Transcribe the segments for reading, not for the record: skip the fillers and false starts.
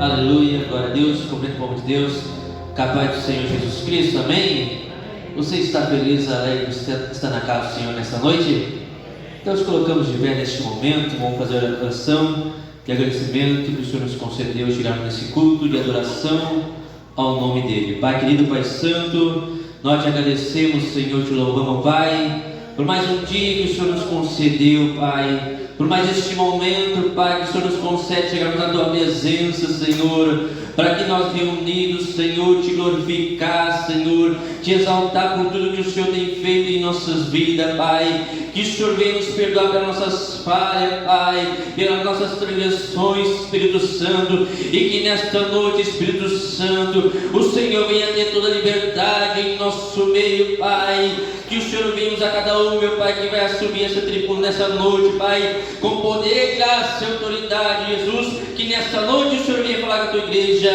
Aleluia, glória a Deus, cumprimento o povo de Deus, capaz do Senhor Jesus Cristo, amém? Você está feliz, alegre, está na casa do Senhor nesta noite? Então nos colocamos de pé neste momento, vamos fazer a oração de agradecimento que o Senhor nos concedeu chegarmos nesse culto de adoração ao nome dEle. Pai querido, Pai santo, nós te agradecemos, Senhor, te louvamos, Pai, por mais um dia que o Senhor nos concedeu, Pai, por mais este momento, Pai, que o Senhor nos concede chegarmos na Tua presença, Senhor, para que nós reunidos, Senhor, te glorificar, Senhor, te exaltar por tudo que o Senhor tem feito em nossas vidas, Pai, que o Senhor venha nos perdoar pelas nossas falhas, Pai, pelas nossas transgressões, Espírito Santo, e que nesta noite, Espírito Santo, o Senhor venha ter toda a liberdade em nosso meio, Pai, que o Senhor venha usar cada um, meu Pai, que vai assumir essa tribuna nessa noite, Pai, com poder, graça e autoridade, Jesus, que nesta noite o Senhor venha falar com a Tua igreja,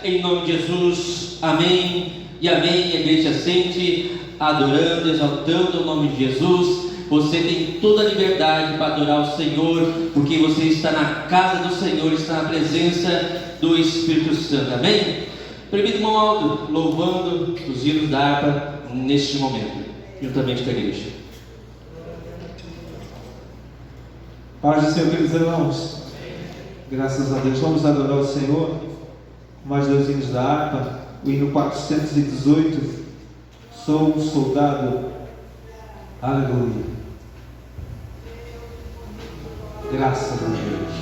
em nome de Jesus, amém e amém. A igreja sente, adorando, exaltando o nome de Jesus. Você tem toda a liberdade para adorar o Senhor, porque você está na casa do Senhor, está na presença do Espírito Santo, amém? Permita, irmão Aldo, louvando os hinos da harpa neste momento, juntamente com a igreja. Paz do Senhor, queridos irmãos. Graças a Deus, vamos adorar o Senhor com mais dois hinos da harpa. O hino 418, Sou um soldado, aleluia. Graças a Deus.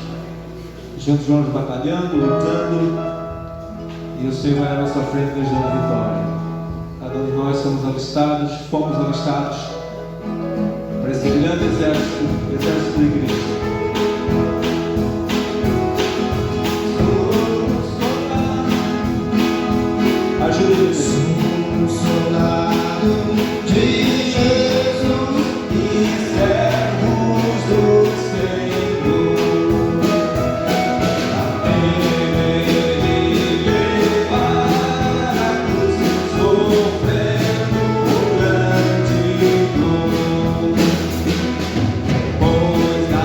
Juntos vamos batalhando, lutando, e o Senhor vai à nossa frente nos dando vitória. Cada um de nós fomos alistados para esse grande exército da igreja. Ajuda-me. Sou um soldado de Jesus e servos do Senhor. Ele levar a cruz, sofrendo grande dor. Pois a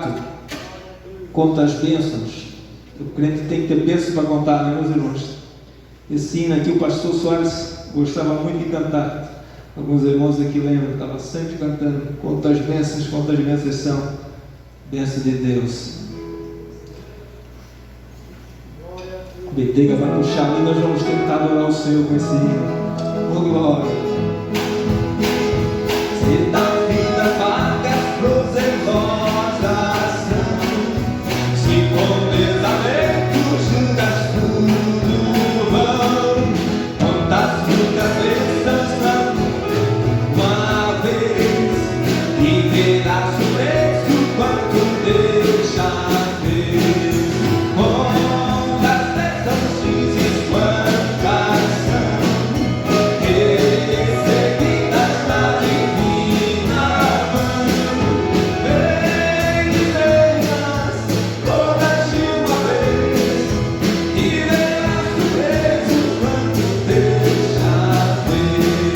grato, conta as bênçãos. O crente tem que ter bênçãos para contar, né, meus irmãos? Esse hino aqui, o pastor Soares gostava muito de cantar. Alguns irmãos aqui lembram, estava sempre cantando. Quantas bênçãos são bênçãos de Deus. A Betega vai puxar e nós vamos tentar adorar o Senhor com esse hino. Oh, glória! Se da vida vagas prozelosas são, se com desalento juntas tudo vão, quantas muitas bênçãos são uma vez, e verás o preço quanto deixa ver. Quantas bênçãos dizes, quantas são recebidas da divina mão. Vem dizer-nas todas de uma vez, e verás o preço quanto deixa ver.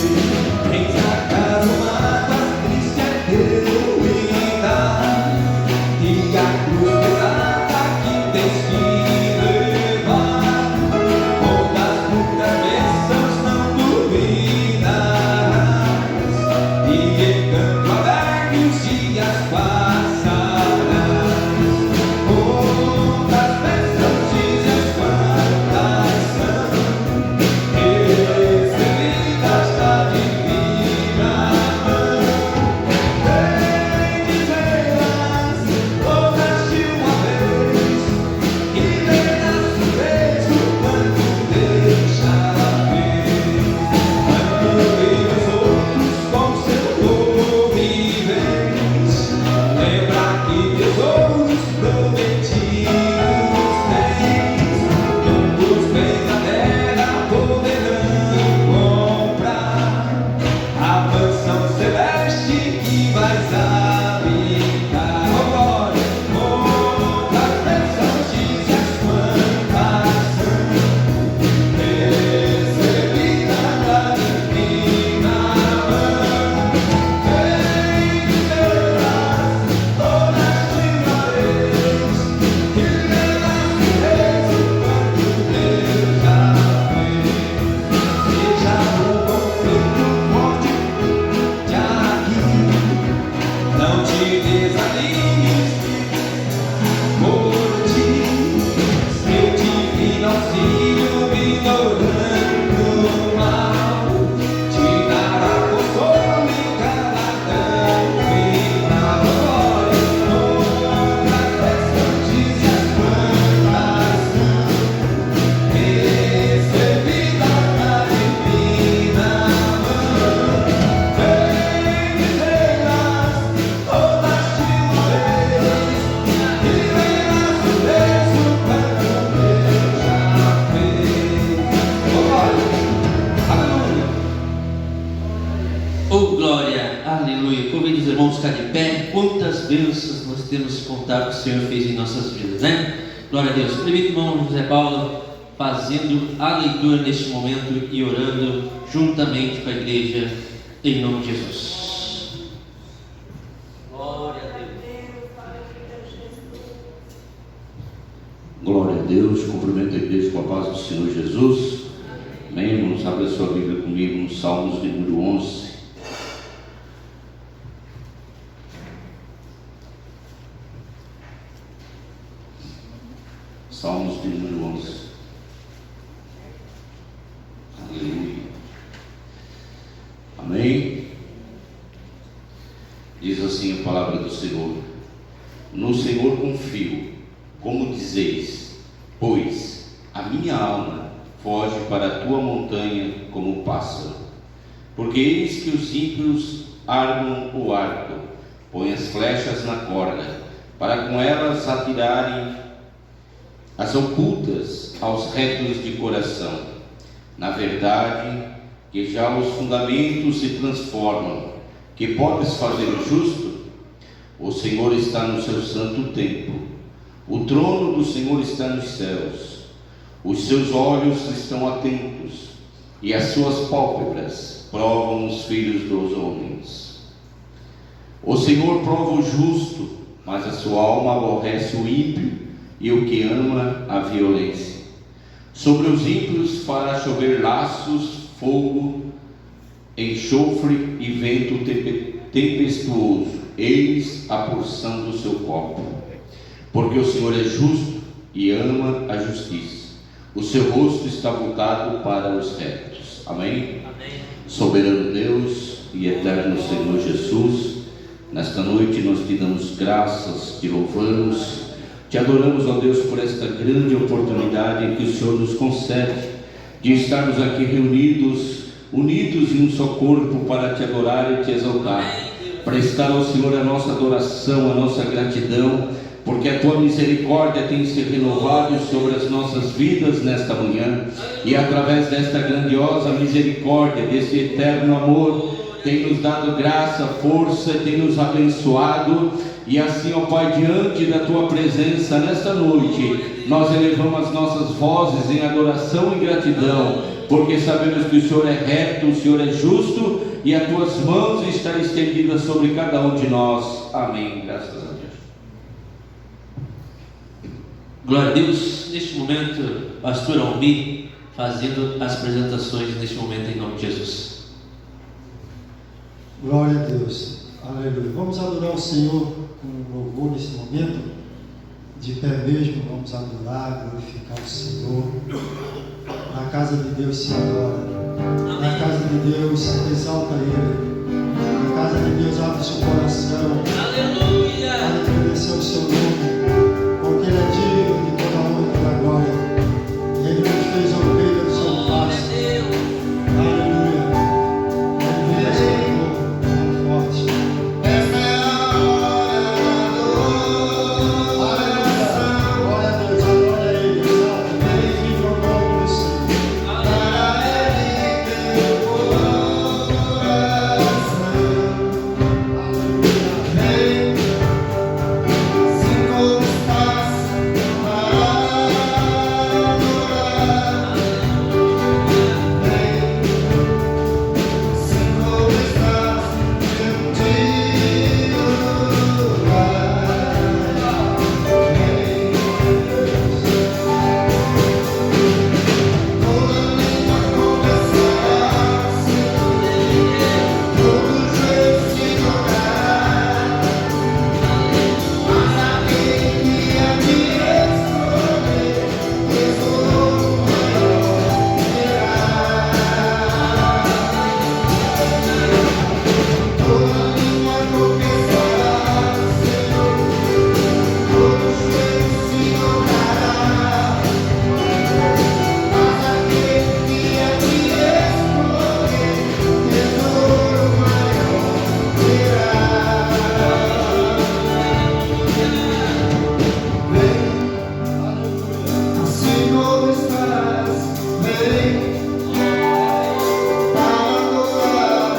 Vem a casa mágoas, triste é teu cuidar, e a cruz pesada que tens que levar. Quantas muitas bênçãos não duvidarás, e em canto alegre os dias passarás. Quantas bênçãos dizes, quantas são recebidas da divina mão. Vem dizer-las todas de uma vez, e verás o preço quanto deixa ver. Quando vês os outros com seu conviventes, lembra que tesouros prometidos tens, poucos bens na terra poderão comprar a mansão celeste que vais habitar. Oh, glória! Quantas bênçãos dizes, quantas são recebidas da divina mão. Vem dizer-las todas de uma vez, e verás o preço quanto Deus já fez. Seja o conflito forte de aqui, não te desanimes por ti, seu divino auxílio ignorando o mal, te dará consolo em cada dano final. Glória! Quantas bênçãos dizes, quantas são recebidas da divina mão. Vem dizer-las todas de uma vez, e verás o preço quanto Deus já fez. Oh, glória! Aleluia! Oh, glória, aleluia. Convido os irmãos a ficar de pé. Quantas bênçãos nós temos que contar que o Senhor fez em nossas vidas, né? Glória a Deus. Permita, irmão José Paulo, fazendo a leitura neste momento e orando juntamente com a igreja, em nome de Jesus. Glória a Deus. Glória a Deus, cumprimento a igreja com a paz do Senhor Jesus. Amém, irmãos? Abra sua Bíblia comigo no Salmos de número 11. Salmos de número 11. Aleluia. Amém? Diz assim a palavra do Senhor: no Senhor confio, como dizeis, pois a minha alma foge para a tua montanha como o pássaro. Porque eis que os ímpios armam o arco, põem as flechas na corda, para com elas atirarem as ocultas aos retos de coração. Na verdade, que já os fundamentos se transformam, que podes fazer o justo? O Senhor está no seu santo templo, o trono do Senhor está nos céus, os seus olhos estão atentos, e as suas pálpebras provam os filhos dos homens. O Senhor prova o justo mas a sua alma aborrece o ímpio e o que ama a violência. Sobre os ímpios fará chover laços, fogo, enxofre e vento tempestuoso. Eis a porção do seu copo. Porque o Senhor é justo e ama a justiça. O seu rosto está voltado para os retos. Amém? Amém. Soberano Deus e eterno Senhor Jesus, nesta noite nós te damos graças, te louvamos, te adoramos, ó Deus, por esta grande oportunidade que o Senhor nos concede de estarmos aqui reunidos, unidos em um só corpo para te adorar e te exaltar, prestar ao Senhor a nossa adoração, a nossa gratidão, porque a tua misericórdia tem se renovado sobre as nossas vidas nesta manhã, e através desta grandiosa misericórdia, desse eterno amor, tem nos dado graça, força, tem nos abençoado. E assim, ó Pai, diante da tua presença nesta noite, nós elevamos as nossas vozes em adoração e gratidão, porque sabemos que o Senhor é reto, o Senhor é justo, e as tuas mãos estão estendidas sobre cada um de nós. Amém. Graças a Deus. Glória a Deus. Neste momento, pastor Almi fazendo as apresentações neste momento em nome de Jesus. Glória a Deus, aleluia. Vamos adorar o Senhor com louvor nesse momento, de pé mesmo, vamos adorar, glorificar o Senhor. Na casa de Deus se adora, na casa de Deus se exalta Ele, na casa de Deus abre seu coração, Aleluia! agradecer o seu nome, porque Ele é digno de toda a honra e toda a glória. Ele nos fez a ovelha do seu pasto. Aleluia. Aleluia, Senhor. Forte. Essa é a hora da Glória a Deus, adora Ele, exalta, glorifica o nome do Senhor. para Ele teu coração. Aleluia. Vem, se como estás para adorar. Vem, se como estás contigo lugar. Vem, toda língua confessará, todo joelho se dobrará, mas aquele que a ti escolher, tesouro maior terá. Toda língua confessará, todo joelho se dobrará, mas aquele que a ti escolher, tesouro maior terá. Vem, assim como estás, vem para adorar.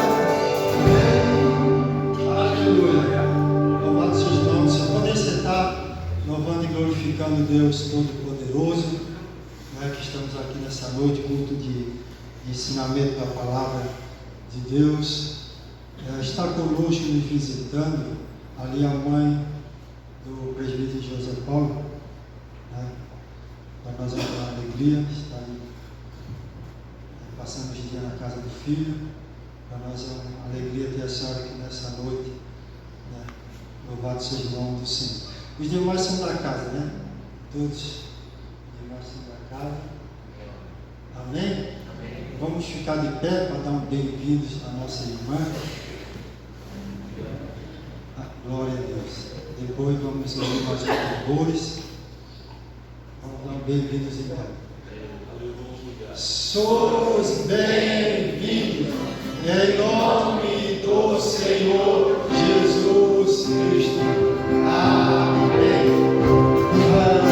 Aleluia. Louvado seus nomes. Você pode sentar, louvando e glorificando Deus Todo-Poderoso, né, que estamos aqui nessa noite, culto de ensinamento da palavra de Deus. Está conosco nos visitando ali a mãe do presbítero José Paulo, né? Para nós é uma alegria estar aí, passando os dias na casa do filho. Para nós é uma alegria ter a senhora aqui nessa noite, né? Louvado seja o nome do Senhor. Os demais são da casa, né? Todos os demais são da casa. Amém? Vamos ficar de pé para dar um bem-vindos à nossa irmã. Glória a Deus. Depois vamos ouvir mais louvores. Vamos dar um bem-vindos então. Sois bem-vindos em nome do Senhor Jesus Cristo. Amém. Todos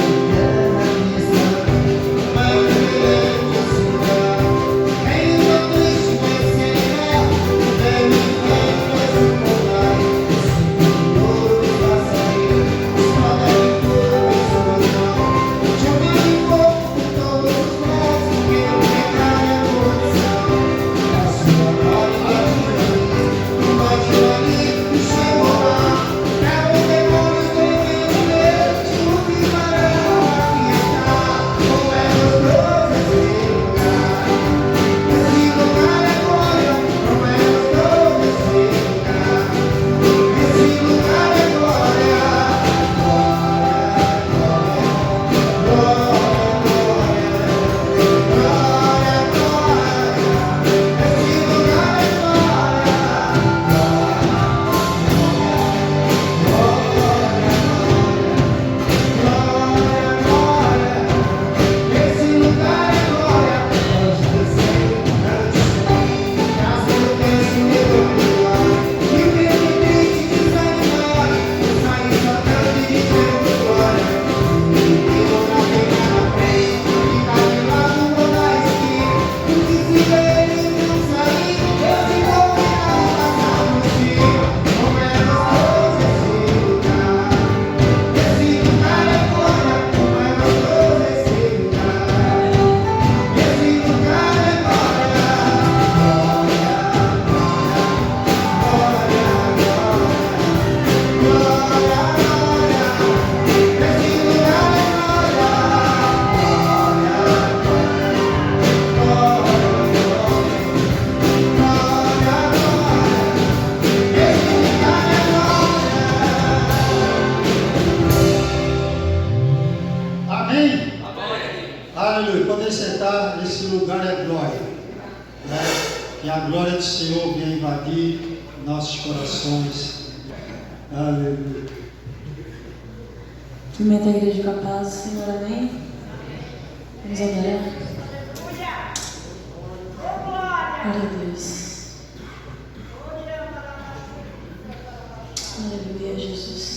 sentar, esse lugar é glória, né? E a glória do Senhor venha invadir nossos corações. Aleluia. Cumprimento a igreja com a paz, Senhor, amém? Vamos adorar. Glória a Deus. Aleluia, Jesus.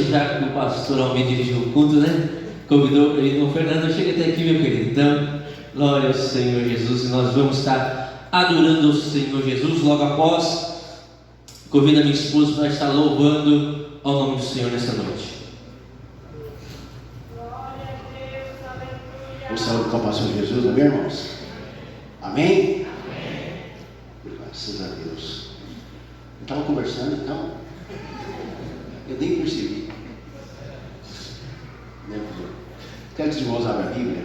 Já que o pastor Almeida dirigiu o culto, né? Convidou ele, o Fernando, chega até aqui, meu querido. Então, glória ao Senhor Jesus, e nós vamos estar adorando o Senhor Jesus logo após Convido a minha esposa para estar louvando ao nome do Senhor nessa noite. Um saúde com a paz de Jesus, amém, irmãos? Amém? Graças a Deus. Eu estava conversando, então, eu nem percebi. Quero que os irmãos abram a Bíblia,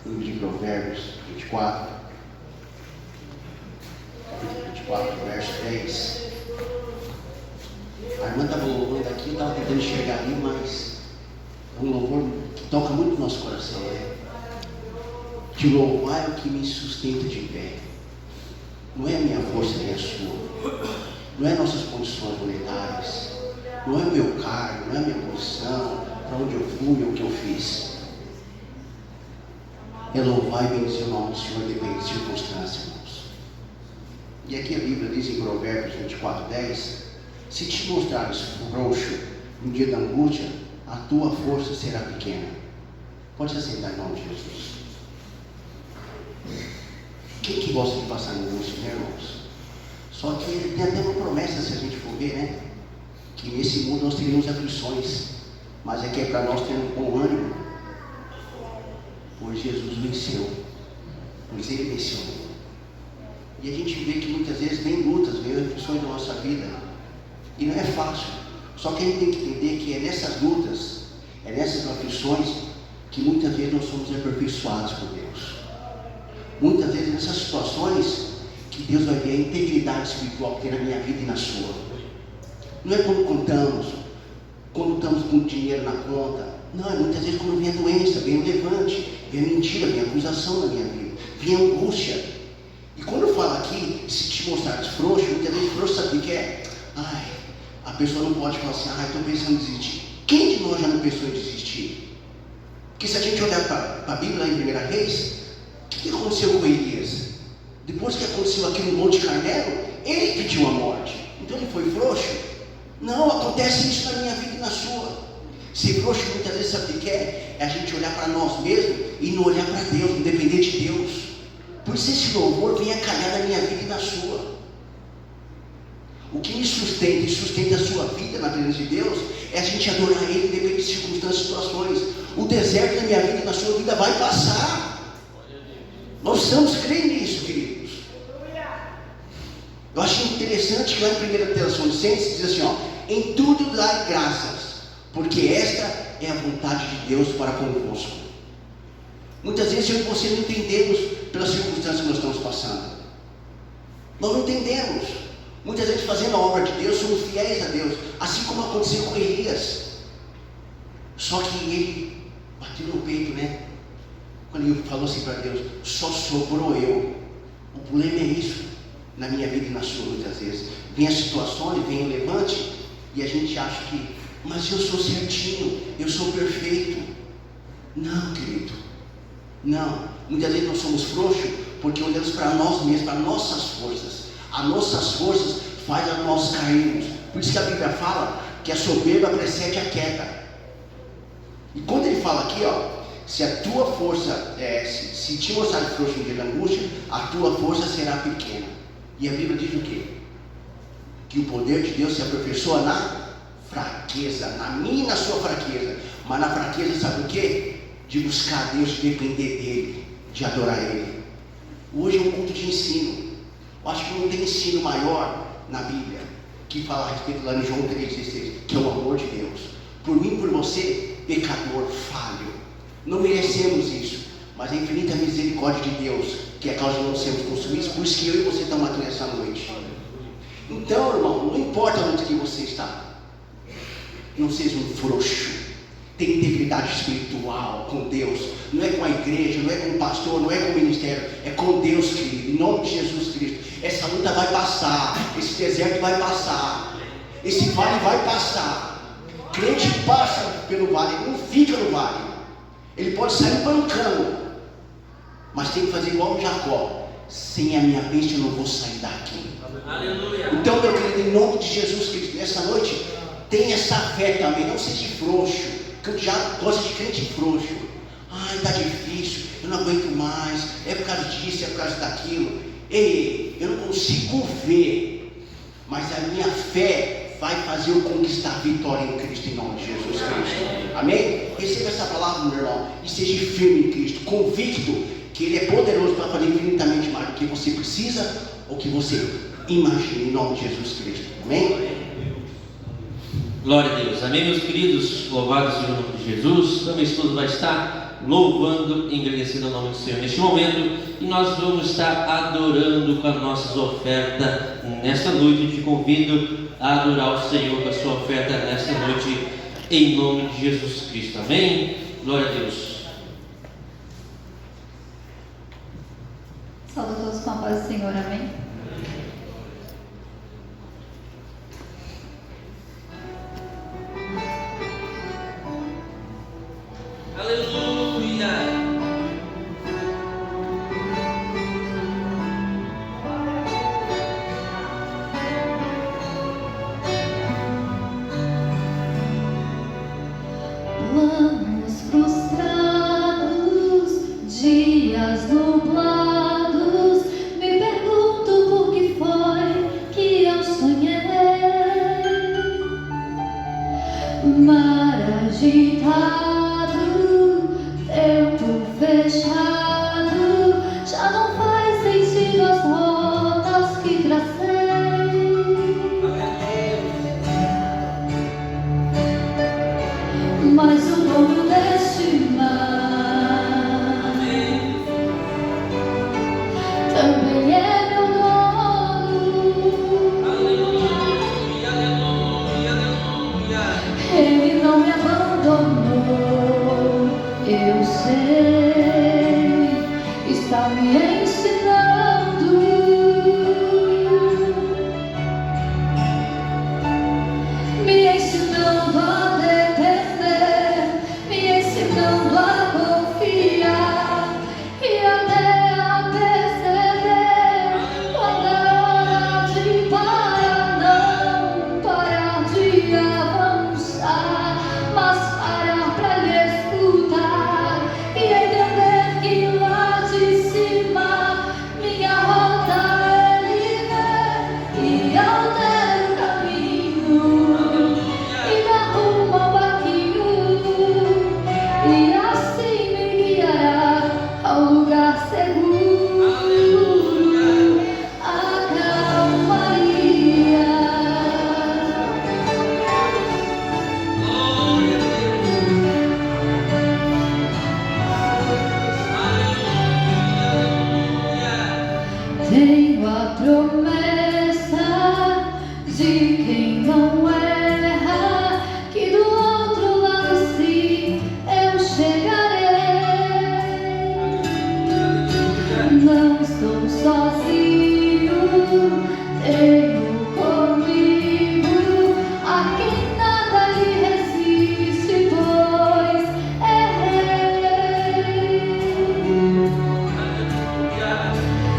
no livro de Provérbios 24, verso 10. A irmã estava louvando aqui, eu estava tentando chegar ali, mas é um louvor que toca muito no nosso coração, né? Te louvar é o que me sustenta de pé. Não é a minha força nem a sua. Não é nossas condições monetárias. Não é o meu cargo, não é a minha posição, para onde eu fui ou o que eu fiz. É louvar e bendizer o nome do Senhor, depende de circunstâncias, irmãos. E aqui a Bíblia diz em Provérbios 24:10: se te mostrares frouxo no dia da angústia, a tua força será pequena. Pode se assentar em nome de Jesus. Quem que gosta de passar angústia, né, irmãos? Só que tem até uma promessa, se a gente for ver, né? Que nesse mundo nós teríamos aflições, mas é que é para nós termos bom ânimo, pois Jesus venceu, pois Ele venceu. E a gente vê que muitas vezes vem lutas, vem aflições na nossa vida, e não é fácil. Só que a gente tem que entender que é nessas lutas, é nessas aflições, que muitas vezes nós somos aperfeiçoados por Deus. Muitas vezes nessas situações que Deus vai ver a integridade espiritual que tem na minha vida e na sua. Não é quando contamos, quando estamos com dinheiro na conta. Não, é muitas vezes quando vem a doença, vem o levante, vem a mentira, vem a acusação na minha vida, vem a angústia. E quando eu falo aqui, se te mostrares frouxo, muitas vezes frouxo sabe o que é? A pessoa não pode falar assim, estou pensando em desistir. Quem de nós já não pensou em desistir? Porque se a gente olhar para a Bíblia lá em 1 Reis, o que aconteceu com Elias? Depois que aconteceu aquilo no Monte Carmelo, ele pediu a morte. Então ele foi frouxo? Não, acontece isso na minha vida e na sua. Ser frouxo muitas vezes sabe o que é? É a gente olhar para nós mesmos e não olhar para Deus, não depender de Deus. Por isso esse louvor vem a calhar na minha vida e na sua. O que me sustenta e sustenta a sua vida na presença de Deus é a gente adorar Ele independente de circunstâncias e situações. O deserto da minha vida e na sua vida vai passar. Nós precisamos crer nisso, queridos. Eu acho interessante que lá em 1 Tessalonicenses diz assim, em tudo dai graças, porque esta é a vontade de Deus para convosco. Muitas vezes eu e você não entendemos pelas circunstâncias que nós estamos passando. Nós não entendemos. Muitas vezes fazendo a obra de Deus, somos fiéis a Deus, assim como aconteceu com Elias. Só que ele bateu no peito, né? Quando ele falou assim para Deus, só sobrou eu. O problema é isso, na minha vida e na sua, muitas vezes. Vem as situações, vem o levante, e a gente acha que, mas eu sou certinho, eu sou perfeito. Não, querido, não. Muitas vezes nós somos frouxos, porque olhamos para nós mesmos, para nossas forças. As nossas forças fazem a nós cairmos. Por isso que a Bíblia fala que a soberba precede a queda. E quando ele fala aqui, se a tua força, se te mostrar frouxo no dia da angústia, a tua força será pequena. E a Bíblia diz o quê? Que o poder de Deus se aperfeiçoa na fraqueza, na minha e na sua fraqueza. Mas na fraqueza sabe o quê? De buscar Deus, de depender dEle, de adorar Ele. Hoje é um culto de ensino. Eu acho que não tem ensino maior na Bíblia que fala a respeito lá em João 3,16, que é o amor de Deus. Por mim, por você, pecador, falho. Não merecemos isso, mas a infinita misericórdia de Deus, que é a causa de não sermos consumidos, por isso que eu e você estamos aqui nessa noite. Então, irmão, não importa onde que você está, não seja um frouxo. Tem integridade espiritual com Deus. Não é com a igreja, não é com o pastor, não é com o ministério. É com Deus, querido, em nome de Jesus Cristo. Essa luta vai passar, esse deserto vai passar, esse vale vai passar. Crente passa pelo vale, ele não fica no vale. Ele pode sair bancando, mas tem que fazer igual o Jacó. Sem a minha bênção eu não vou sair daqui. Aleluia. Então, meu querido, em nome de Jesus Cristo, nessa noite, tenha essa fé também, não seja frouxo. Que eu já gosto de crente frouxo. Está difícil, eu não aguento mais, é por causa disso, é por causa daquilo. Ei, eu não consigo ver, mas a minha fé vai fazer eu conquistar a vitória em Cristo, em nome de Jesus Cristo. Amém? Receba essa palavra, meu irmão, e seja firme em Cristo, convicto que Ele é poderoso para fazer infinitamente mais do que você precisa ou que você imagina, em nome de Jesus Cristo. Amém? Glória a Deus. Amém, meus queridos. Louvado seja o nome de Jesus. Então, minha esposa vai estar louvando e engrandecendo o nome do Senhor neste momento. E nós vamos estar adorando com as nossas ofertas nesta noite. Eu te convido a adorar o Senhor com a sua oferta nesta noite, em nome de Jesus Cristo. Amém? Glória a Deus. Saúde a todos com a paz do Senhor, amém? Aleluia! Planos frustrados, dias nublados, me pergunto por que foi que eu sonhei. Mar agitado, tempo fechado, já não faz sentido as rotas que tracei. Mas o dono deste mar também é meu dono. Ele não me abandonou, eu sei, está me ensinando. Me ensinando a depender, me ensinando a confiar e até a perceber quando é hora de parar, não parar de avançar, mas parar pra lhe escutar e entender que lá de cima minha rota ele vê e altera o caminho. E dá rumo ao barquinho, e assim me guiará ao lugar seguro, a calmaria. Tenho a promessa de quem não erra, que do outro lado sim eu chegarei. Não estou sozinho, tenho comigo a quem nada lhe resiste, pois é rei.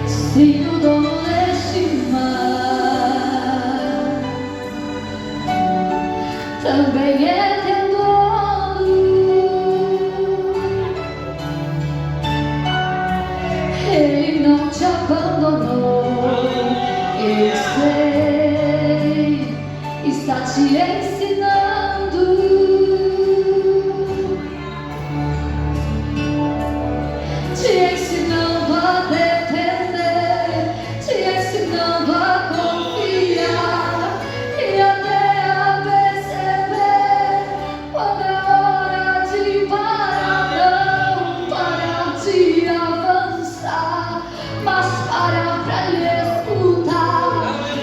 Sim, o dono deste mar também é teu dono. Ele não te abandonou, eu sei, está te ensinando. Te ensinando a depender, te ensinando a confiar e até a perceber quando é hora de parar, não parar de avançar, mas parar pra lhe escutar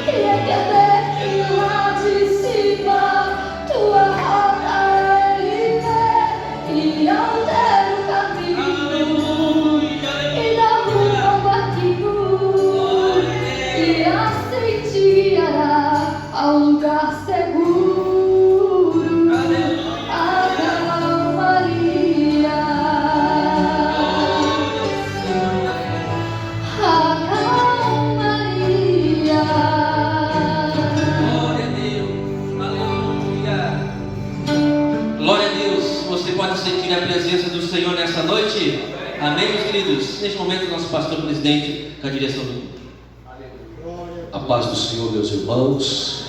e entender que lá de cima tua rota ele vê e altera o caminho. E dá rumo ao barquinho, e assim te guiará ao lugar seguro, a calmaria. A calmaria. Glória a Deus. Aleluia. Glória a Deus. Você pode sentir a presença do Senhor nessa noite? Amém, meus queridos? Neste momento, nosso pastor presidente, com a direção do Glória a apóstolo paz do Senhor, meus irmãos.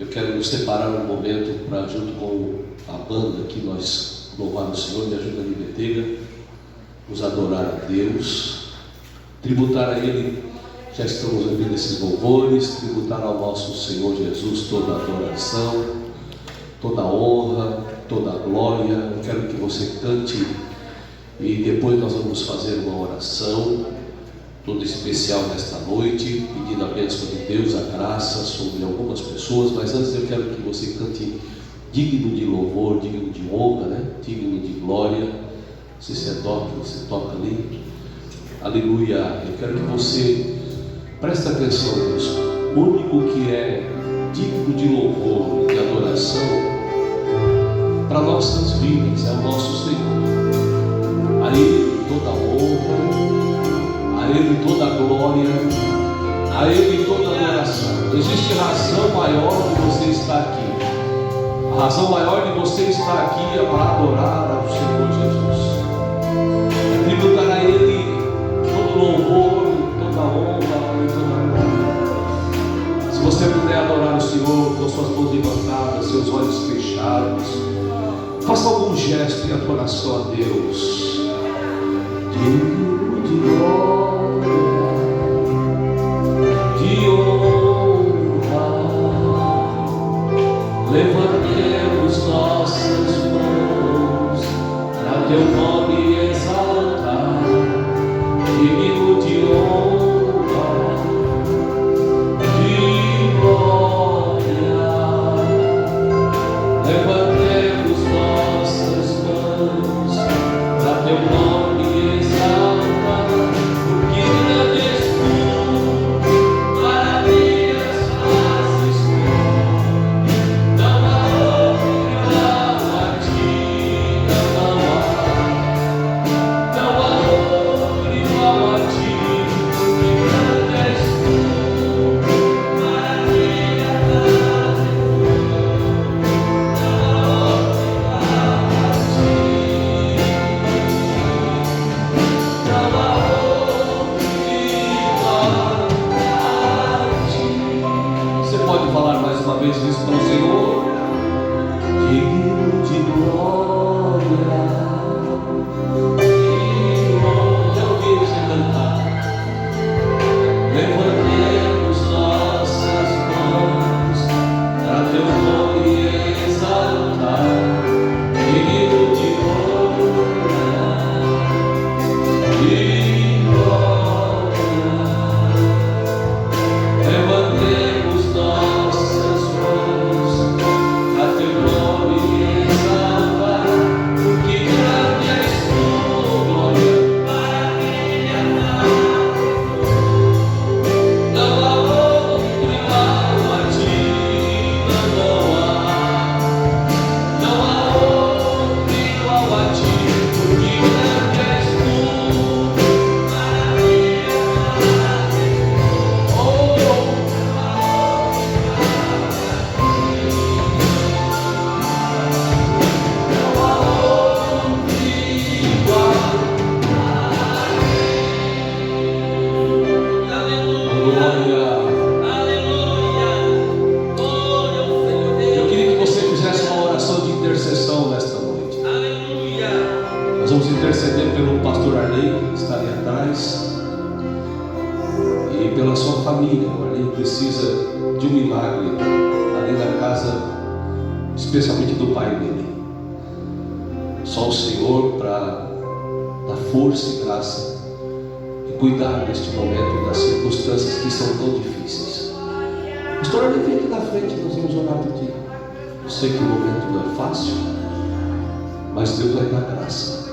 Eu quero separar um momento para, junto com a banda que nós louvar o Senhor, me ajuda ali, Betega, nos adorar a Deus, tributar a Ele. Já estamos ouvindo esses louvores, tributar ao nosso Senhor Jesus toda a adoração, toda a honra, toda a glória. Eu quero que você cante e depois nós vamos fazer uma oração toda especial nesta noite, pedindo a bênção de Deus, a graça sobre algumas pessoas. Mas antes eu quero que você cante digno de louvor, digno de honra, né? Digno de glória. Se você toca ali. Aleluia. Eu quero que você preste atenção nisso. O único que é digno de louvor, de adoração para nossas vidas é o nosso Senhor. A Ele toda a honra, a Ele toda a glória, a Ele toda a adoração. Não existe razão maior de você estar aqui. A razão maior de você estar aqui é para adorar ao Senhor Jesus. É tributar a Ele todo louvor, toda honra e toda glória. Se você puder adorar o Senhor com suas mãos levantadas, seus olhos fechados, faça algum gesto em adoração a Deus. Digno de glória, de honra, levantemos nossas mãos para teu nome exaltar. Digno de honra, de glória, levantemos nossas mãos para teu nome exaltar. Porque grande és tu, maravilhas fazes tu, não há outro igual a ti, não há outro igual a ti. Porque grande és tu, maravilhas fazes tu, não há outro igual a ti, não há outro igual a ti. Você pode falar mais uma vez isso para o Senhor? Digno de glória, eu ouvi você cantar. Levantemos nossas mãos para teu nome exaltar. Digno de honra, de glória, levantemos nossas mãos para teu nome exaltar. Porque grande és tu, glória, maravilha, não há outro igual a ti, não há outro igual a ti. Porque grande és tu, maravilha, eu queria que você fizesse uma oração de intercessão nesta noite. Nós vamos interceder pelo pastor Arley, que está ali atrás, e pela sua família. O Arley precisa de um milagre ali na casa, especialmente do pai dele. Só o Senhor para dar força e graça e cuidar neste momento das circunstâncias que são tão difíceis. Pastor Arley, vem aqui na frente, nós vamos orar por ti. Eu sei que o momento não é fácil, mas Deus vai dar graça.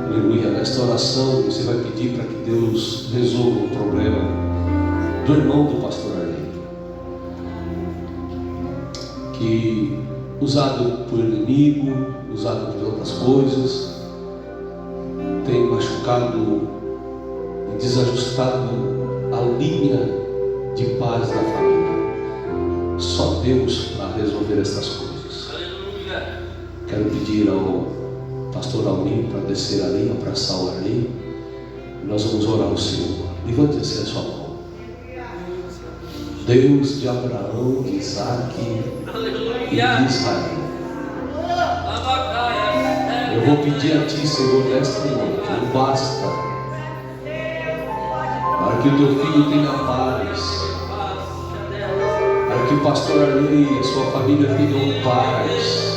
Aleluia. Nesta oração você vai pedir para que Deus resolva o problema do irmão do pastor Arley, que usado por inimigo, usado por outras coisas, tem machucado e desajustado a linha de paz da família. Só Deus para resolver essas coisas. Quero pedir ao pastor Almir para descer ali, abraçar o Arley. Nós vamos orar ao Senhor. Levante assim a sua mão. Deus de Abraão, de Isaac e de Israel. Eu vou pedir a Ti, Senhor, nesta noite, não basta, para que o Teu filho tenha paz, para que o pastor Arley e a sua família tenham paz.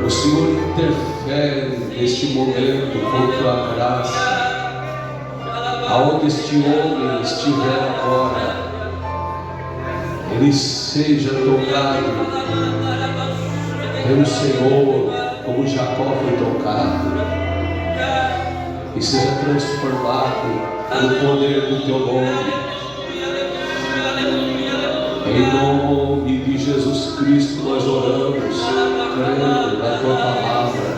O Senhor interfere neste momento com Tua graça. Aonde este homem estiver agora, ele seja tocado pelo Senhor, como Jacó foi tocado, e seja transformado pelo poder do Teu nome. Em nome de Jesus Cristo nós oramos, crendo na Tua palavra,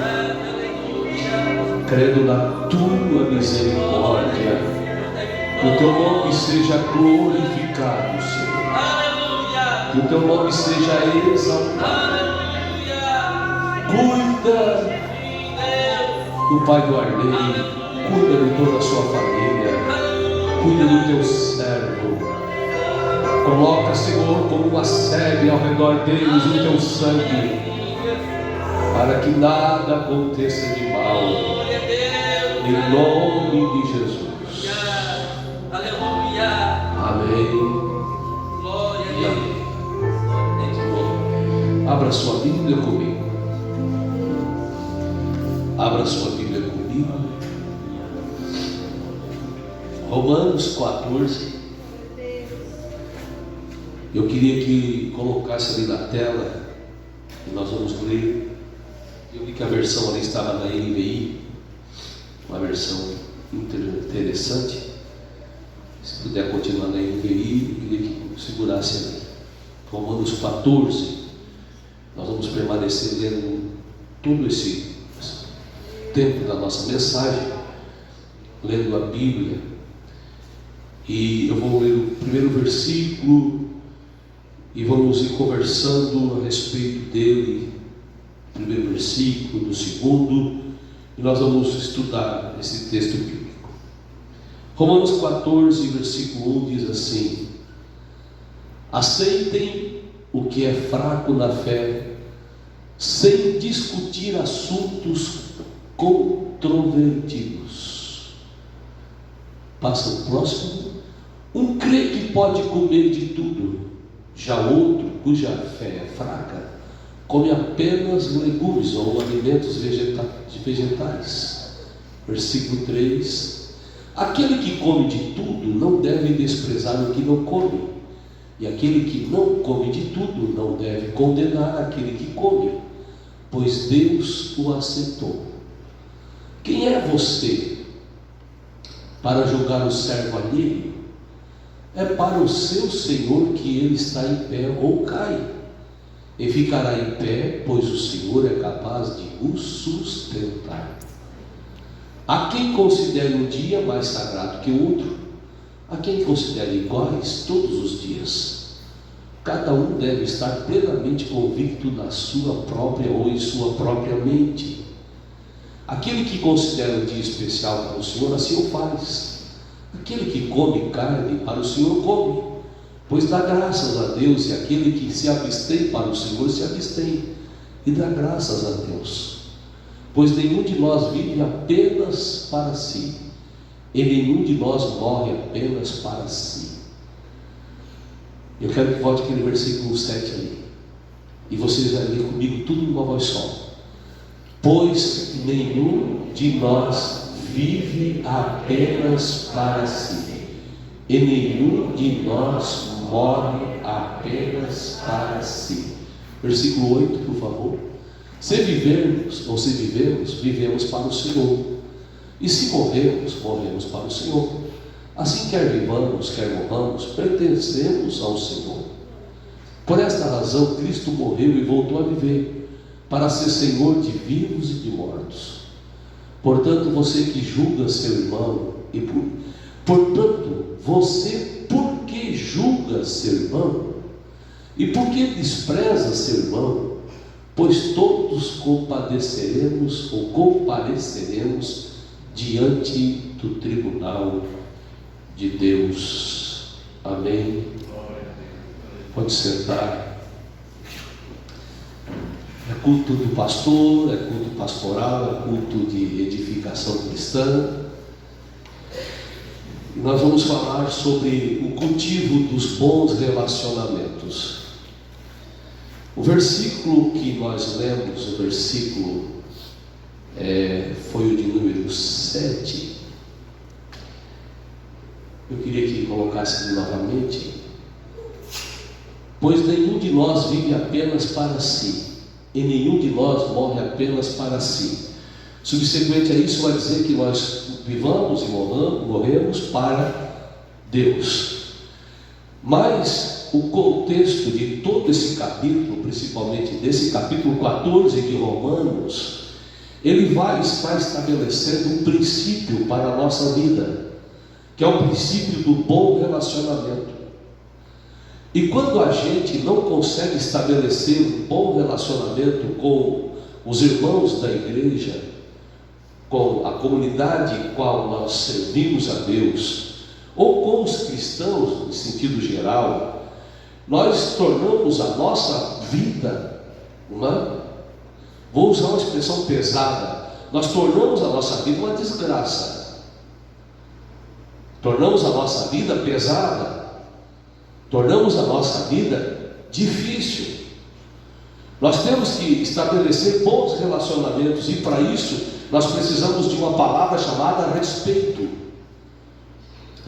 crendo na Tua misericórdia. Que o Teu nome seja glorificado, Senhor. Que o Teu nome seja exaltado. Cuida do pai do Arley, cuida de toda a sua família, cuida do Teu servo. Coloca, Senhor, como uma sede ao redor deles o Teu sangue, para que nada aconteça de mal. Em nome de Jesus. Amém. E amém. Abra sua Bíblia comigo. Abra sua Bíblia comigo. Romanos 14. Eu queria que colocasse ali na tela, e nós vamos ler. Eu vi que a versão ali estava na NVI, uma versão interessante. Se puder continuar na NVI, eu queria que segurasse ali. Romanos 14. Nós vamos permanecer lendo todo esse tempo da nossa mensagem, lendo a Bíblia. E eu vou ler o primeiro versículo e vamos ir conversando a respeito dele. Primeiro versículo, do segundo, e nós vamos estudar esse texto bíblico. Romanos 14, versículo 1 diz assim: aceitem o que é fraco na fé, sem discutir assuntos controvertidos. Passa o próximo. Um crente pode comer de tudo, já outro, cuja fé é fraca, come apenas legumes ou alimentos vegetais. Versículo 3: aquele que come de tudo não deve desprezar o que não come, e aquele que não come de tudo não deve condenar aquele que come, pois Deus o aceitou. Quem é você para julgar o servo alheio? É para o seu Senhor que ele está em pé ou cai, e ficará em pé, pois o Senhor é capaz de o sustentar. A quem considere um dia mais sagrado que o outro, a quem considere iguais todos os dias. Cada um deve estar plenamente convicto na sua própria ou em sua própria mente. Aquele que considera um dia especial para o Senhor, assim o faz. Aquele que come carne, para o Senhor come, pois dá graças a Deus, e aquele que se abstém para o Senhor, se abstém, e dá graças a Deus. Pois nenhum de nós vive apenas para si, e nenhum de nós morre apenas para si. Eu quero que volte aquele versículo 7 ali, e vocês vão ler comigo tudo numa voz só. Pois nenhum de nós vive apenas para si, e nenhum de nós morre apenas para si. Versículo 8, por favor. Se vivermos, ou se vivemos, vivemos para o Senhor, e se morrermos, morremos para o Senhor. Assim, quer vivamos, quer morramos, pertencemos ao Senhor. Por esta razão, Cristo morreu e voltou a viver, para ser Senhor de vivos e de mortos. Portanto, você que julga seu irmão, portanto, você por que julga seu irmão? E por que despreza seu irmão? Pois todos compareceremos diante do tribunal de Deus. Amém. Pode sentar. É culto do pastor, é culto pastoral, é culto de edificação cristã. E nós vamos falar sobre o cultivo dos bons relacionamentos. O versículo que nós lemos, o versículo foi o de número 7. Eu queria que colocasse novamente. Pois nenhum de nós vive apenas para si, e nenhum de nós morre apenas para si. Subsequente a isso vai dizer que nós vivamos e morremos para Deus. Mas o contexto de todo esse capítulo, principalmente desse capítulo 14 de Romanos, ele vai estar estabelecendo um princípio para a nossa vida, que é o princípio do bom relacionamento. E quando a gente não consegue estabelecer um bom relacionamento com os irmãos da igreja, com a comunidade em qual nós servimos a Deus, ou com os cristãos, em sentido geral, nós tornamos a nossa vida vou usar uma expressão pesada, nós tornamos a nossa vida uma desgraça, tornamos a nossa vida pesada, tornamos a nossa vida difícil. Nós temos que estabelecer bons relacionamentos, e para isso nós precisamos de uma palavra chamada respeito.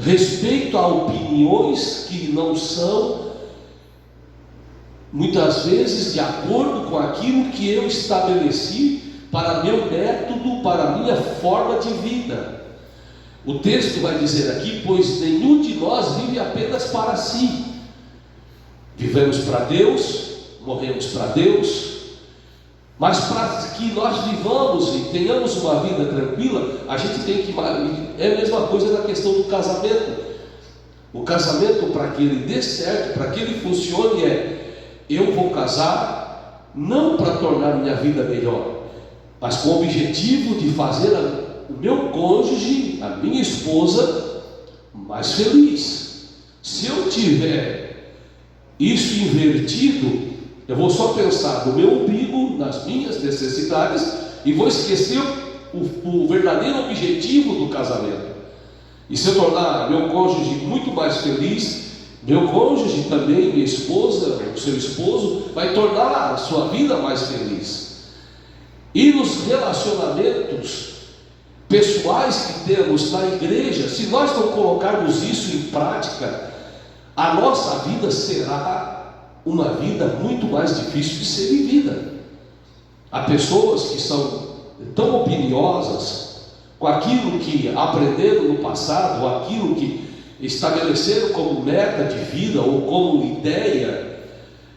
Respeito a opiniões que não são, muitas vezes, de acordo com aquilo que eu estabeleci para meu método, para minha forma de vida. O texto vai dizer aqui: pois nenhum de nós vive apenas para si. Vivemos para Deus, morremos para Deus, mas para que nós vivamos e tenhamos uma vida tranquila, a gente tem que... É a mesma coisa na questão do casamento. O casamento, para que ele dê certo, para que ele funcione, eu vou casar não para tornar minha vida melhor, mas com o objetivo de fazer o meu cônjuge, a minha esposa, mais feliz. Se eu tiver isso invertido, eu vou só pensar no meu umbigo, nas minhas necessidades, e vou esquecer o verdadeiro objetivo do casamento. E se eu tornar meu cônjuge muito mais feliz, meu cônjuge também, minha esposa, o seu esposo, vai tornar a sua vida mais feliz. E nos relacionamentos pessoais que temos na igreja, se nós não colocarmos isso em prática, a nossa vida será uma vida muito mais difícil de ser vivida. Há pessoas que são tão opiniosas com aquilo que aprenderam no passado, ou aquilo que estabeleceram como meta de vida ou como ideia,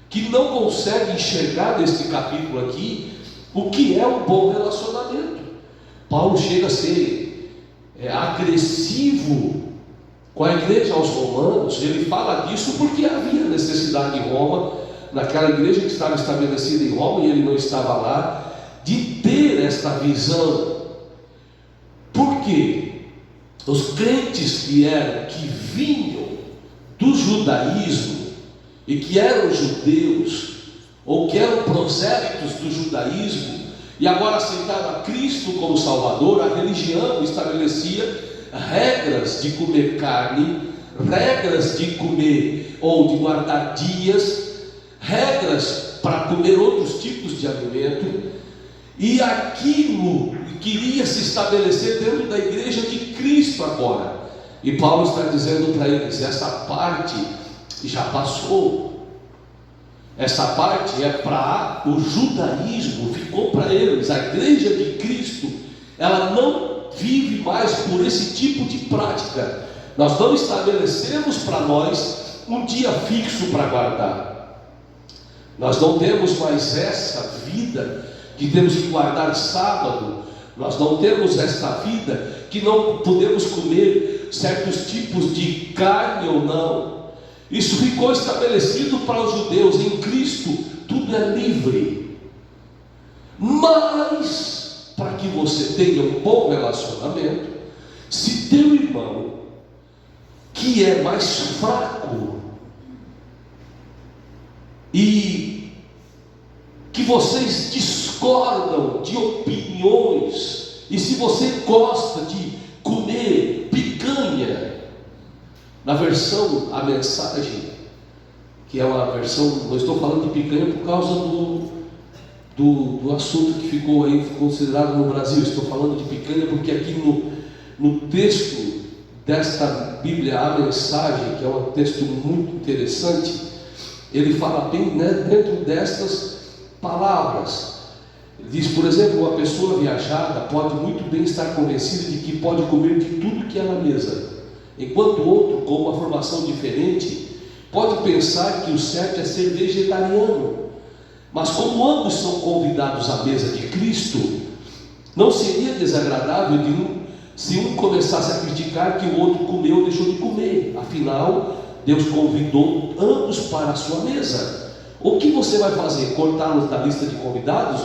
que não conseguem enxergar neste capítulo aqui o que é um bom relacionamento. Paulo chega a ser agressivo com a igreja aos romanos. Ele fala disso porque havia necessidade em Roma, naquela igreja que estava estabelecida em Roma e ele não estava lá, de ter esta visão. Por quê? Os crentes que vinham do judaísmo e que eram judeus, ou que eram prosélitos do judaísmo, e agora aceitaram a Cristo como Salvador, a religião estabelecia regras de comer carne, regras de comer ou de guardar dias, regras para comer outros tipos de alimento, e aquilo queria se estabelecer dentro da igreja de Cristo agora. E Paulo está dizendo para eles: essa parte já passou. Essa parte é para o judaísmo, ficou para eles. A igreja de Cristo, ela não vive mais por esse tipo de prática. Nós não estabelecemos para nós um dia fixo para guardar. Nós não temos mais essa vida que temos que guardar sábado. Nós não temos esta vida que não podemos comer certos tipos de carne ou não. Isso ficou estabelecido para os judeus. Em Cristo tudo é livre. Mas para que você tenha um bom relacionamento, se teu irmão, que que é mais fraco e que vocês discordam de opiniões, e se você gosta de comer picanha, na versão A Mensagem, que é uma versão, não estou falando de picanha por causa do assunto que ficou aí considerado no Brasil, estou falando de picanha porque aqui no texto desta Bíblia, A Mensagem, que é um texto muito interessante, ele fala bem, né, dentro destas palavras. Ele diz, por exemplo, uma pessoa viajada pode muito bem estar convencida de que pode comer de tudo que há na mesa, enquanto outro, com uma formação diferente, pode pensar que o certo é ser vegetariano. Mas como ambos são convidados à mesa de Cristo, não seria desagradável se um começasse a criticar que o outro comeu ou deixou de comer. Afinal, Deus convidou ambos para a sua mesa. O que você vai fazer? Cortá-los da lista de convidados?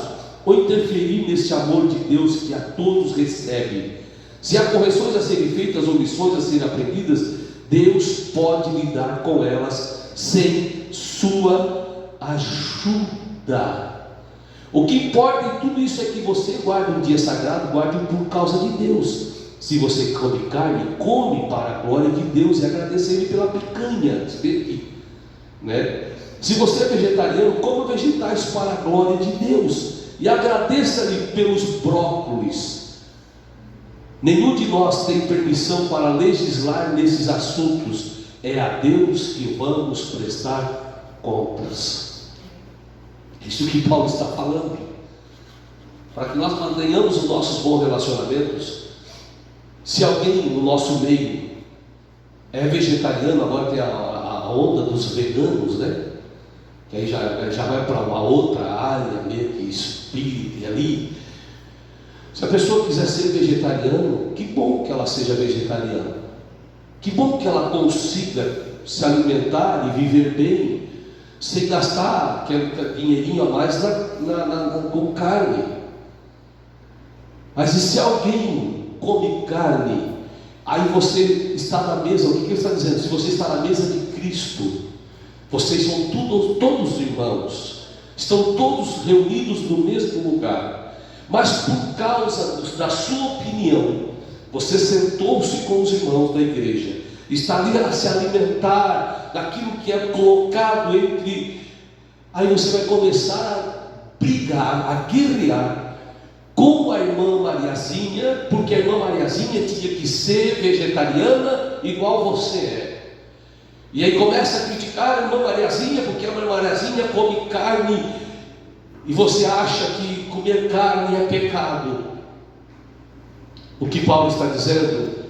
Ou interferir neste amor de Deus que a todos recebe? Se há correções a serem feitas ou lições a serem aprendidas, Deus pode lidar com elas sem sua ajuda. O que importa em tudo isso é que você guarde um dia sagrado, guarde por causa de Deus. Se você come carne, come para a glória de Deus e agradecer Ele pela picanha, né? Se você é vegetariano, coma vegetais para a glória de Deus e agradeça-lhe pelos brócolis. Nenhum de nós tem permissão para legislar nesses assuntos. É a Deus que vamos prestar contas. É isso que Paulo está falando. Para que nós mantenhamos os nossos bons relacionamentos, se alguém no nosso meio é vegetariano, agora tem a onda dos veganos, né? Que aí já vai para uma outra área, meio que espírita ali. Se a pessoa quiser ser vegetariano, que bom que ela seja vegetariana. Que bom que ela consiga se alimentar e viver bem, sem gastar aquele dinheirinho a mais com carne. Mas e se alguém come carne, aí você está na mesa, o que ele está dizendo? Se você está na mesa de Cristo, vocês são todos irmãos, estão todos reunidos no mesmo lugar. Mas por causa da sua opinião, você sentou-se com os irmãos da igreja, está ali a se alimentar daquilo que é colocado entre. Aí você vai começar a brigar, a guerrear com a irmã Mariazinha, porque a irmã Mariazinha tinha que ser vegetariana igual você é. E aí começa a criticar a irmã Mariazinha, porque a irmã Mariazinha come carne, e você acha que comer carne é pecado. O que Paulo está dizendo?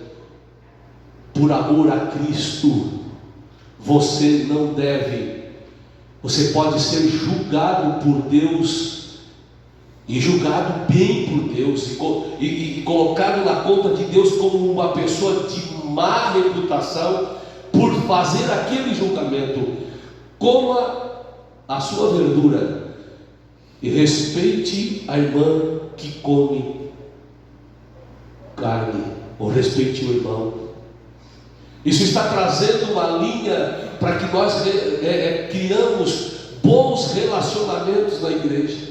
Por amor a Cristo, você não deve, você pode ser julgado por Deus, e julgado bem por Deus, e colocado na conta de Deus como uma pessoa de má reputação, por fazer aquele julgamento. Coma a sua verdura e respeite a irmã que come carne, ou respeite o irmão. Isso está trazendo uma linha para que nós criamos bons relacionamentos na igreja.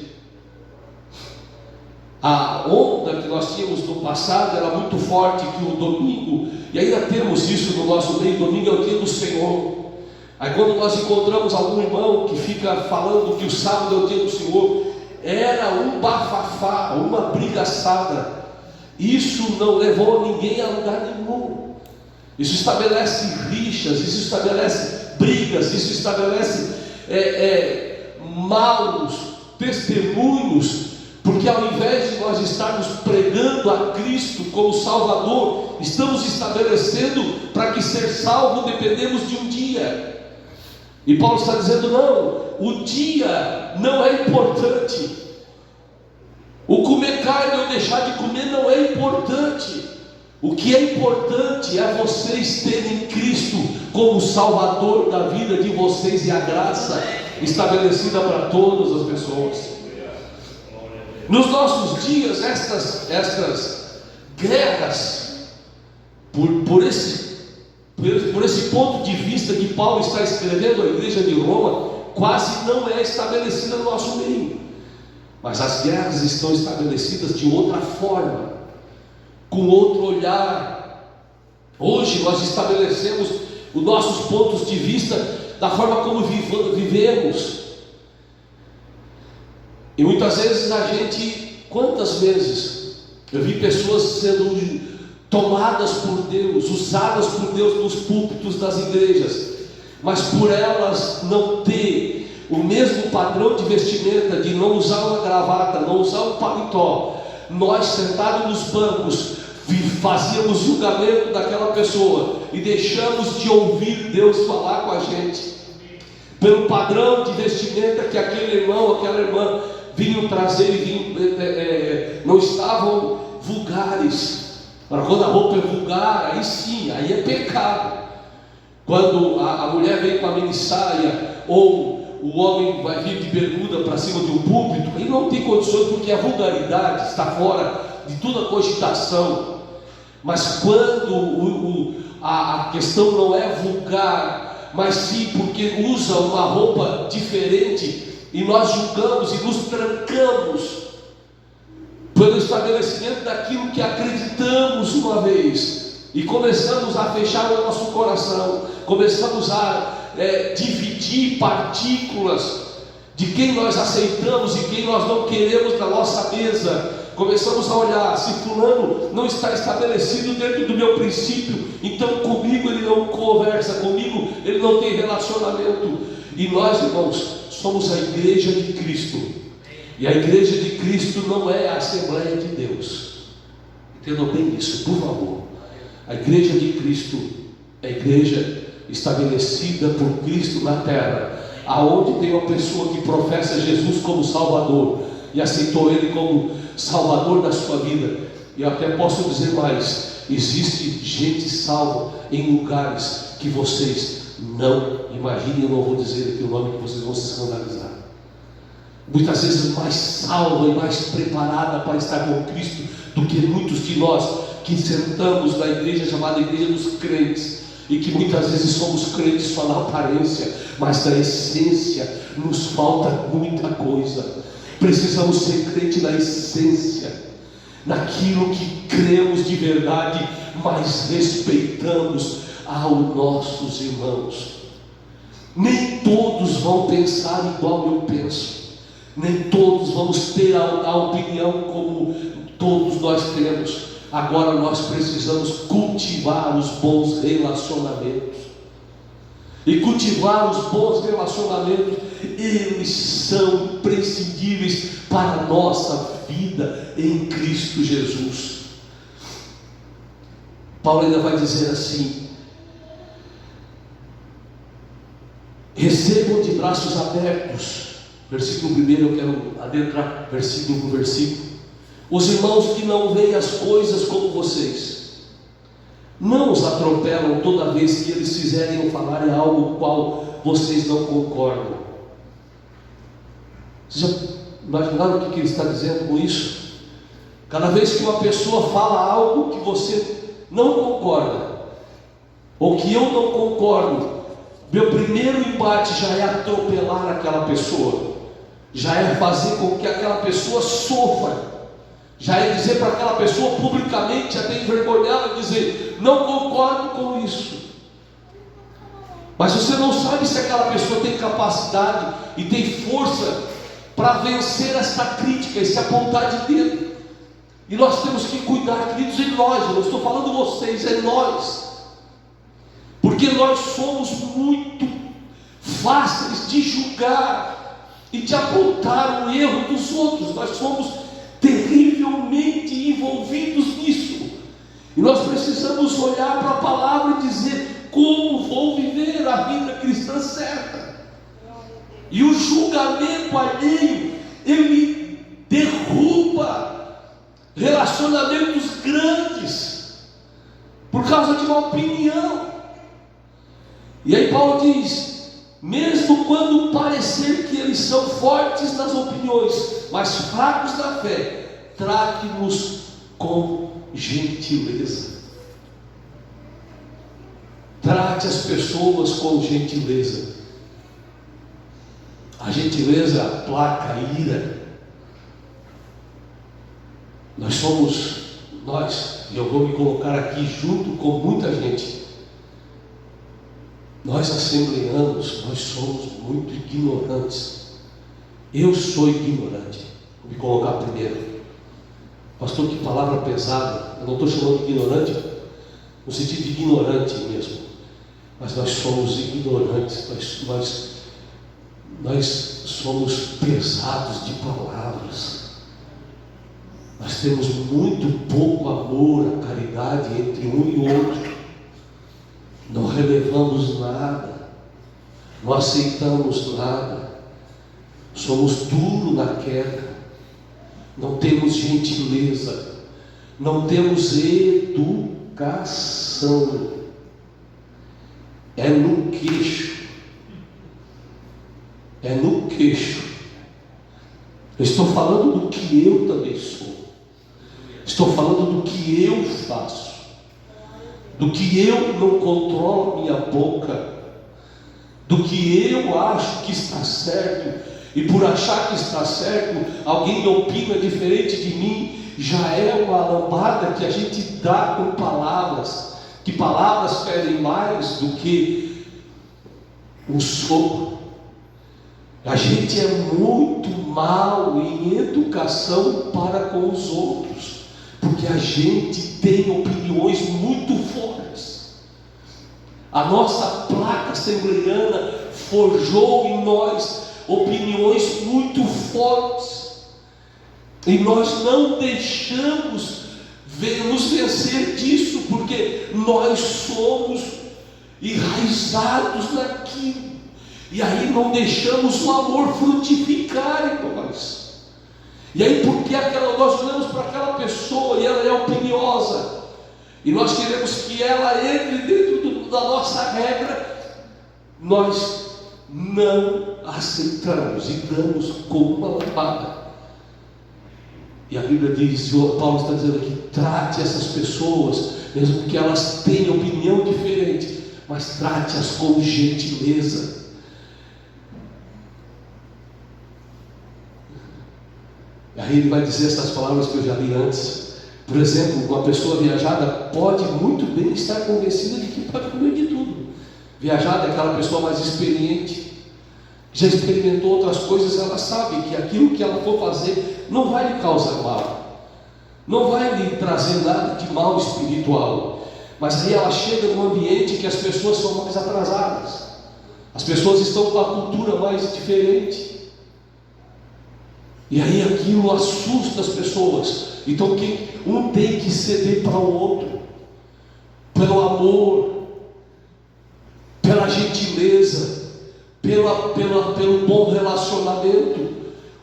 A onda que nós tínhamos no passado era muito forte, que o domingo, e ainda temos isso no nosso meio, domingo é o dia do Senhor. Aí quando nós encontramos algum irmão que fica falando que o sábado é o dia do Senhor, era um bafafá, uma brigaçada. Isso não levou ninguém a lugar nenhum. Isso estabelece rixas, isso estabelece brigas, isso estabelece maus testemunhos. Porque ao invés de nós estarmos pregando a Cristo como Salvador, estamos estabelecendo para que ser salvo dependemos de um dia. E Paulo está dizendo, não, o dia não é importante. O comer carne ou deixar de comer não é importante. O que é importante é vocês terem Cristo como Salvador da vida de vocês e a graça estabelecida para todas as pessoas. Nos nossos dias, estas guerras por por esse ponto de vista que Paulo está escrevendo à igreja de Roma, quase não é estabelecida no nosso meio. Mas as guerras estão estabelecidas de outra forma, com outro olhar. Hoje nós estabelecemos os nossos pontos de vista da forma como vivemos. E muitas vezes quantas vezes eu vi pessoas sendo tomadas por Deus, usadas por Deus nos púlpitos das igrejas, mas por elas não ter o mesmo padrão de vestimenta, de não usar uma gravata, não usar um paletó, nós sentados nos bancos fazíamos julgamento daquela pessoa e deixamos de ouvir Deus falar com a gente, pelo padrão de vestimenta que aquele irmão, aquela irmã vinham trazer e não estavam vulgares. Mas quando a roupa é vulgar, aí sim, aí é pecado. Quando a mulher vem com a minissaia, ou o homem vai vir de bermuda para cima de um púlpito, aí não tem condições, porque a vulgaridade está fora de toda cogitação. Mas quando a questão não é vulgar, mas sim porque usa uma roupa diferente, e nós julgamos e nos trancamos pelo estabelecimento daquilo que acreditamos uma vez, e começamos a fechar o nosso coração, começamos a dividir partículas de quem nós aceitamos e quem nós não queremos na nossa mesa. Começamos a olhar, se fulano não está estabelecido dentro do meu princípio, então comigo ele não conversa, comigo ele não tem relacionamento. E nós, irmãos, somos a igreja de Cristo, e a igreja de Cristo não é a Assembleia de Deus. Entendam bem isso, por favor. A igreja de Cristo é a igreja estabelecida por Cristo na terra, aonde tem uma pessoa que professa Jesus como Salvador e aceitou Ele como Salvador da sua vida. E até posso dizer mais: existe gente salva em lugares que vocês não imaginem. Eu não vou dizer aqui o nome, que vocês vão se escandalizar. Muitas vezes mais salva e mais preparada para estar com Cristo do que muitos de nós que sentamos na igreja chamada Igreja dos Crentes, e que muitas vezes somos crentes só na aparência, mas na essência nos falta muita coisa. Precisamos ser crente na essência, naquilo que cremos de verdade, mas respeitamos aos nossos irmãos. Nem todos vão pensar igual eu penso, nem todos vamos ter a opinião como todos nós temos. Agora nós precisamos cultivar os bons relacionamentos. E cultivar os bons relacionamentos, eles são imprescindíveis para a nossa vida em Cristo Jesus. Paulo ainda vai dizer assim: recebam de braços abertos. Versículo 1, eu quero adentrar versículo por versículo. Os irmãos que não veem as coisas como vocês, não os atropelam toda vez que eles fizerem ou falarem algo com o qual vocês não concordam. Vocês já imaginaram o que ele está dizendo com isso? Cada vez que uma pessoa fala algo que você não concorda, ou que eu não concordo, meu primeiro embate já é atropelar aquela pessoa, já é fazer com que aquela pessoa sofra, já é dizer para aquela pessoa publicamente, até envergonhá-la, dizer: não concordo com isso. Mas você não sabe se aquela pessoa tem capacidade e tem força para vencer esta crítica, esse apontar de dedo. E nós temos que cuidar, queridos, em nós. Eu não estou falando vocês, é nós, porque nós somos muito fáceis de julgar e de apontar o erro dos outros. Nós somos terrivelmente envolvidos nisso, e nós precisamos olhar para a palavra e dizer: como vou viver a vida cristã certa? E o julgamento alheio, ele derruba relacionamentos grandes por causa de uma opinião. E aí Paulo diz: mesmo quando parecer que eles são fortes nas opiniões, mas fracos na fé, trate-nos com gentileza. Trate as pessoas com gentileza. A gentileza aplaca a ira. E eu vou me colocar aqui junto com muita gente. Nós assembleanos, nós somos muito ignorantes. Eu sou ignorante. Vou me colocar primeiro. Pastor, que palavra pesada. Eu não estou chamando de ignorante no sentido de ignorante mesmo. Mas nós somos ignorantes. Nós somos pesados de palavras. Nós temos muito pouco amor, a caridade entre um e outro. Não relevamos nada, não aceitamos nada, somos duros na queda, não temos gentileza, não temos educação. É no queixo. É no queixo. Eu estou falando do que eu também sou. Estou falando do que eu faço. Do que eu não controlo minha boca. Do que eu acho que está certo. E por achar que está certo, alguém opina diferente de mim. Já é uma lambada que a gente dá com palavras. Que palavras ferem mais do que um soco. A gente é muito mal em educação para com os outros, porque a gente tem opiniões muito fortes. A nossa placa assembleiana forjou em nós opiniões muito fortes, e nós não deixamos nos vencer disso, porque nós somos enraizados naquilo. E aí não deixamos o amor frutificar em nós. E aí porque nós olhamos para aquela pessoa e ela é opiniosa, e nós queremos que ela entre dentro da nossa regra, nós não aceitamos e damos como uma lapada. E a Bíblia diz, Paulo está dizendo aqui, trate essas pessoas, mesmo que elas tenham opinião diferente, mas trate-as com gentileza. Aí ele vai dizer essas palavras que eu já li antes. Por exemplo, uma pessoa viajada pode muito bem estar convencida de que pode comer de tudo. Viajada é aquela pessoa mais experiente, já experimentou outras coisas, ela sabe que aquilo que ela for fazer não vai lhe causar mal, não vai lhe trazer nada de mal espiritual. Mas aí ela chega num ambiente que as pessoas são mais atrasadas, as pessoas estão com a cultura mais diferente, e aí aquilo assusta as pessoas. Então um tem que ceder para o outro, pelo amor, pela gentileza, pelo bom relacionamento.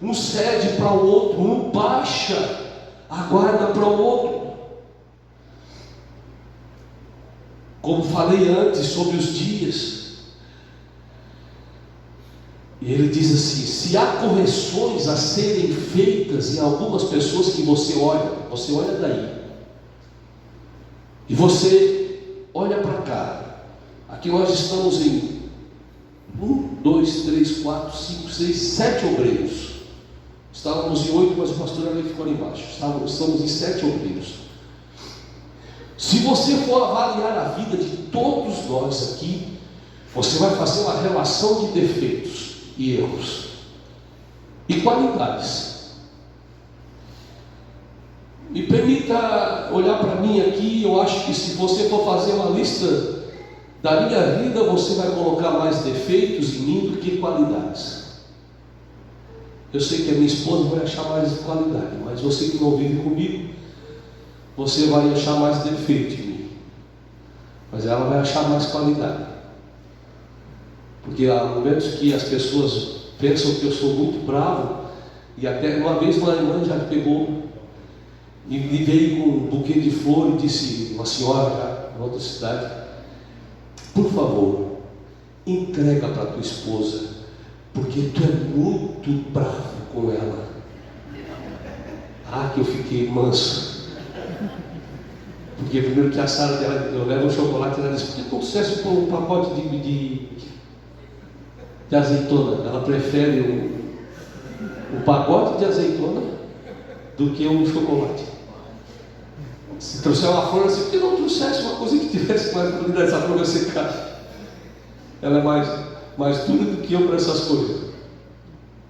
Um cede para o outro, um baixa a guarda para o outro. Como falei antes sobre os dias, e ele diz assim: se há correções a serem feitas em algumas pessoas que você olha daí, e você olha para cá. Aqui nós estamos em 1, 2, 3, 4, 5, 6, 7 obreiros. Estávamos em 8, mas o pastor ali ficou ali embaixo. Estamos em 7 obreiros. Se você for avaliar a vida de todos nós aqui, você vai fazer uma relação de defeitos e erros e qualidades. Me permita olhar para mim aqui. Eu acho que se você for fazer uma lista da minha vida, você vai colocar mais defeitos em mim do que qualidades. Eu sei que a minha esposa vai achar mais qualidade, mas você que não vive comigo, você vai achar mais defeito em mim, mas ela vai achar mais qualidade. Porque há momentos que as pessoas pensam que eu sou muito bravo, e até uma vez uma irmã já pegou e me veio com um buquê de flor e disse, uma senhora já em outra cidade: por favor, entrega para tua esposa, porque tu é muito bravo com ela. Ah, que eu fiquei manso, porque Porque primeiro que a Sara, eu levo um chocolate, ela disse, por que não trouxesse um pacote de azeitona? Ela prefere o pacote de azeitona do que um chocolate. Se trouxer uma flor assim, por que não trouxesse uma coisa que tivesse mais qualidade? Essa flor vai secar. Ela é mais dura do que eu para essas coisas.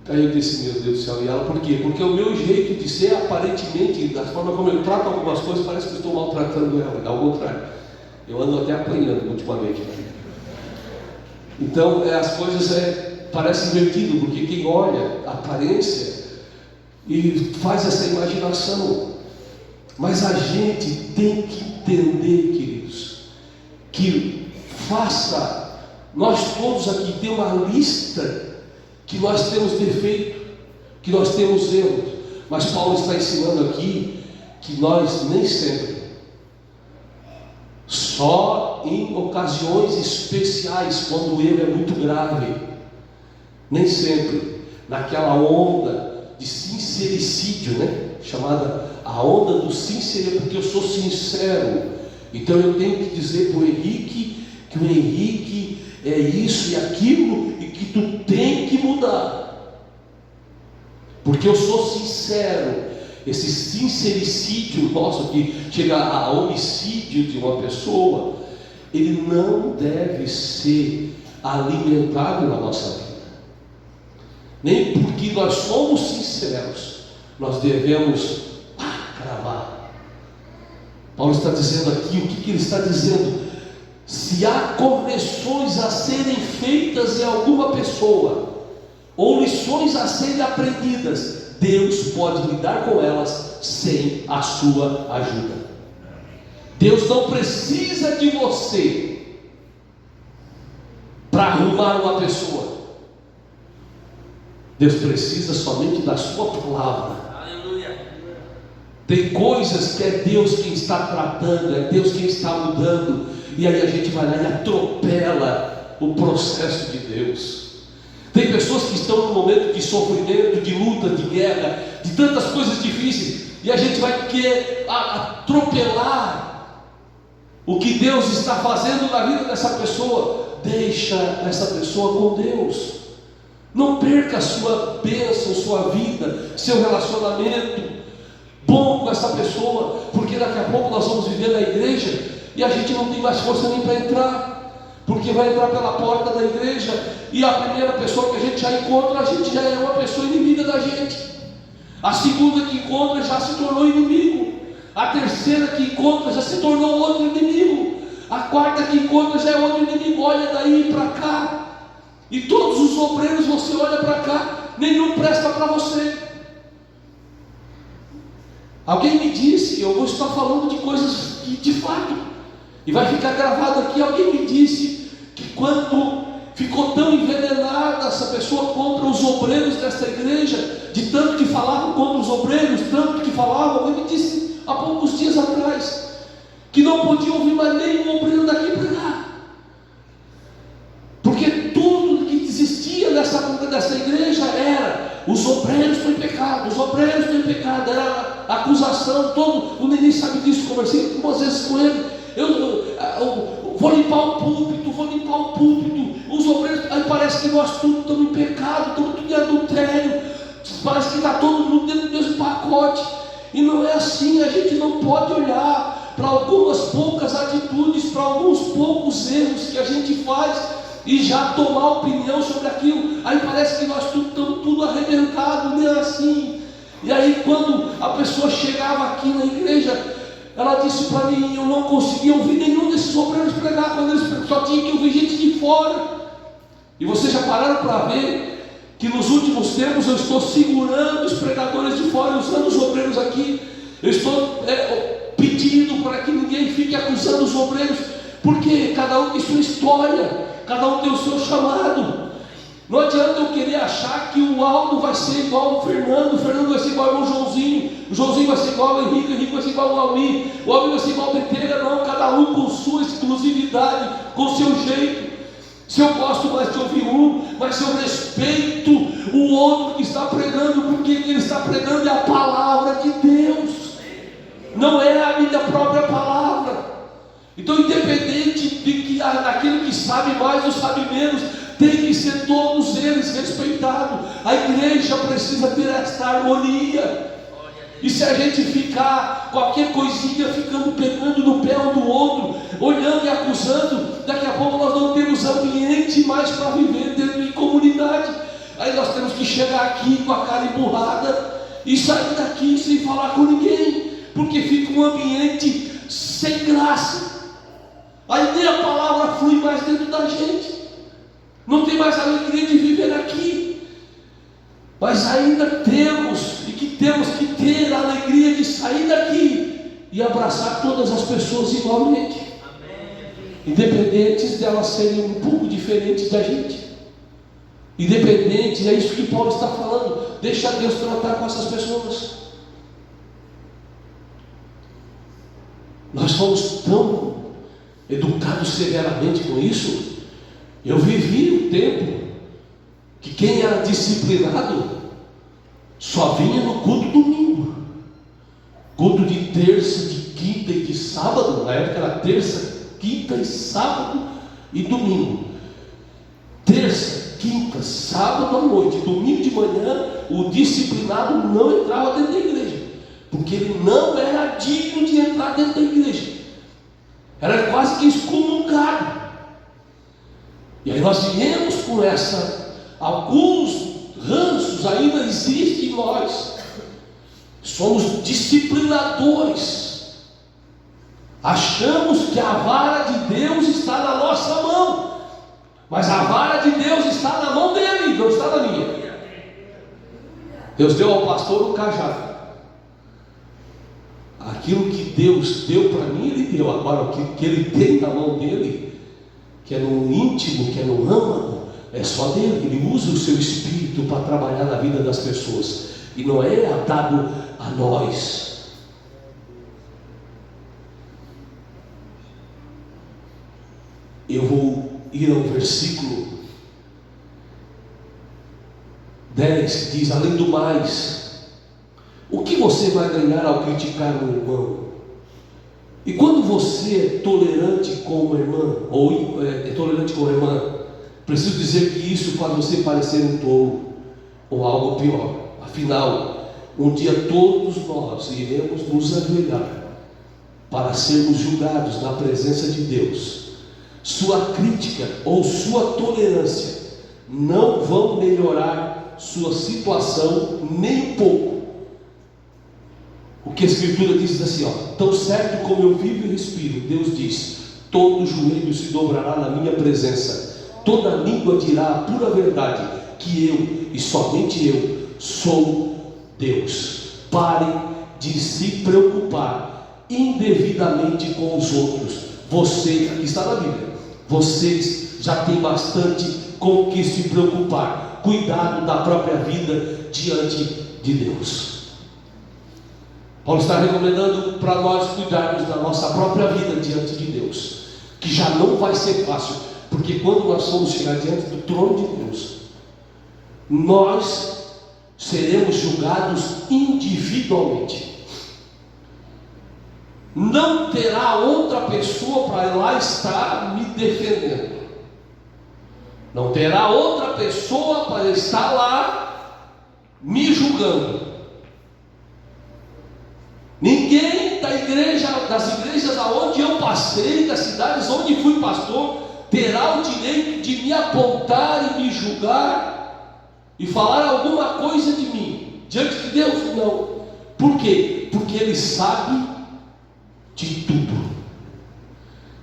Aí eu disse, meu Deus do céu, e ela, por quê? Porque o meu jeito de ser, aparentemente, da forma como eu trato algumas coisas, parece que eu estou maltratando ela. Ao contrário, eu ando até apanhando ultimamente. Então, as coisas parecem invertido, porque quem olha a aparência e faz essa imaginação. Mas a gente tem que entender, queridos, que nós todos aqui tem uma lista que nós temos defeito, que nós temos erros, mas Paulo está ensinando aqui que nós nem sempre, só em ocasiões especiais, quando o erro é muito grave, nem sempre, naquela onda de sincericídio, né? Chamada a onda do sincero, porque eu sou sincero, então eu tenho que dizer para o Henrique que o Henrique é isso e aquilo e que tu tem que mudar, porque eu sou sincero. Esse sincericídio nosso que chega a homicídio de uma pessoa, ele não deve ser alimentado na nossa vida. Nem porque nós somos sinceros nós devemos cravar. Paulo está dizendo aqui, o que ele está dizendo? Se há correções a serem feitas em alguma pessoa, ou lições a serem aprendidas, Deus pode lidar com elas sem a sua ajuda. Deus não precisa de você para arrumar uma pessoa. Deus precisa somente da sua palavra. Aleluia. Tem coisas que é Deus quem está tratando, é Deus quem está mudando, e aí a gente vai lá e atropela o processo de Deus. Tem pessoas que estão num momento de sofrimento, de luta, de guerra, de tantas coisas difíceis, e a gente vai querer atropelar o que Deus está fazendo na vida dessa pessoa. Deixa essa pessoa com Deus. Não perca a sua bênção, sua vida, seu relacionamento bom com essa pessoa, porque daqui a pouco nós vamos viver na igreja e a gente não tem mais força nem para entrar, porque vai entrar pela porta da igreja e a primeira pessoa que a gente já encontra, a gente já é uma pessoa inimiga da gente. A segunda que encontra já se tornou inimigo. A terceira que encontra já se tornou outro inimigo. A quarta que encontra já é outro inimigo. Olha daí para cá. E todos os obreiros você olha para cá, nenhum presta para você. Alguém me disse, eu vou estar falando de coisas que de fato, e vai ficar gravado aqui, alguém me disse que quando ficou tão envenenada essa pessoa contra os obreiros desta igreja, de tanto que falavam contra os obreiros, tanto que falavam, alguém me disse há poucos dias atrás, que não podia ouvir mais nenhum obreiro daqui pregar, porque tudo que existia dessa igreja era: os obreiros estão em pecado, os obreiros estão em pecado, era a acusação, todo, o Neném sabe disso, conversei algumas vezes com ele, eu vou limpar o púlpito, os obreiros, aí parece que nós tudo estamos em pecado, estamos tudo em adultério, parece que está todo mundo dentro do mesmo pacote, e não é assim. A gente não pode olhar para algumas poucas atitudes, para alguns poucos erros que a gente faz e já tomar opinião sobre aquilo, aí parece que nós estamos tudo arrebentado, nem assim. E aí quando a pessoa chegava aqui na igreja, ela disse para mim, eu não conseguia ouvir nenhum desses obreiros pregar, quando eles só tinha que ouvir gente de fora. E vocês já pararam para ver que nos últimos tempos eu estou segurando os pregadores de fora, usando os obreiros aqui, eu estou pedindo para que ninguém fique acusando os obreiros, porque cada um tem sua história, cada um tem o seu chamado. Não adianta eu querer achar que o Aldo vai ser igual ao Fernando, o Fernando vai ser igual ao Joãozinho, o Joãozinho vai ser igual ao Henrique, o Henrique vai ser igual ao Almir, o Almir vai ser igual ao Betega. Não, cada um com sua exclusividade, com seu jeito. Se eu gosto mais de ouvir um, mas se eu respeito o outro que está pregando, porque ele está pregando é a palavra de Deus. não é a minha própria palavra. Então, independente de que daquilo que sabe mais ou sabe menos, tem que ser todos eles respeitados. A igreja precisa ter esta harmonia. E se a gente ficar qualquer coisinha ficando pegando no pé um do outro, olhando e acusando, daqui a pouco nós não temos ambiente mais para viver dentro de comunidade. Aí nós temos que chegar aqui com a cara emburrada e sair daqui sem falar com ninguém, porque fica um ambiente sem graça. Aí nem a palavra flui mais dentro da gente, não tem mais alegria de viver aqui. Mas ainda temos que ter a alegria de sair daqui e abraçar todas as pessoas igualmente, independentes delas serem um pouco diferentes da gente. Independentes, é isso que Paulo está falando. Deixa Deus tratar com essas pessoas. Nós fomos tão educados severamente com isso. Eu vivi um tempo que quem era disciplinado só vinha no culto domingo, culto de terça, de quinta e de sábado. Na época era terça, quinta e sábado e domingo. Terça, quinta, sábado à noite, domingo de manhã, o disciplinado não entrava dentro da igreja, porque ele não era digno de entrar dentro da igreja, era quase que excomungado. E aí nós viemos com alguns ranços ainda existem em nós. Somos disciplinadores, achamos que a vara de Deus está na nossa mão, mas a vara de Deus está na mão dele, não está na minha. Deus deu ao pastor um cajado. Aquilo que Deus deu para mim, Ele deu. Agora, o que Ele tem na mão dele, que é no íntimo, que é no âmago, é só dele. Ele usa o seu espírito para trabalhar na vida das pessoas, e não é dado a nós. Eu vou ir ao versículo 10, que diz: além do mais, o que você vai ganhar ao criticar um irmão? E quando você é tolerante com uma irmã, ou é tolerante com uma irmã, preciso dizer que isso faz você parecer um tolo, ou algo pior. Afinal, um dia todos nós iremos nos ajoelhar para sermos julgados na presença de Deus. Sua crítica ou sua tolerância não vão melhorar sua situação nem um pouco. O que a Escritura diz assim, tão certo como eu vivo e respiro, Deus diz: todo joelho se dobrará na minha presença, toda língua dirá a pura verdade, que eu e somente eu sou Deus. Pare de se preocupar indevidamente com os outros. Você, aqui está na Bíblia, vocês já têm bastante com o que se preocupar. Cuidado da própria vida diante de Deus. Paulo está recomendando para nós cuidarmos da nossa própria vida diante de Deus, que já não vai ser fácil, porque quando nós formos chegar diante do trono de Deus, nós seremos julgados individualmente. Não terá outra pessoa para lá estar me defendendo, não terá outra pessoa para estar lá me julgando. Ninguém da igreja, das igrejas aonde eu passei, das cidades onde fui pastor, terá o direito de me apontar e me julgar e falar alguma coisa de mim diante de Deus. Não. Por quê? Porque Ele sabe de tudo.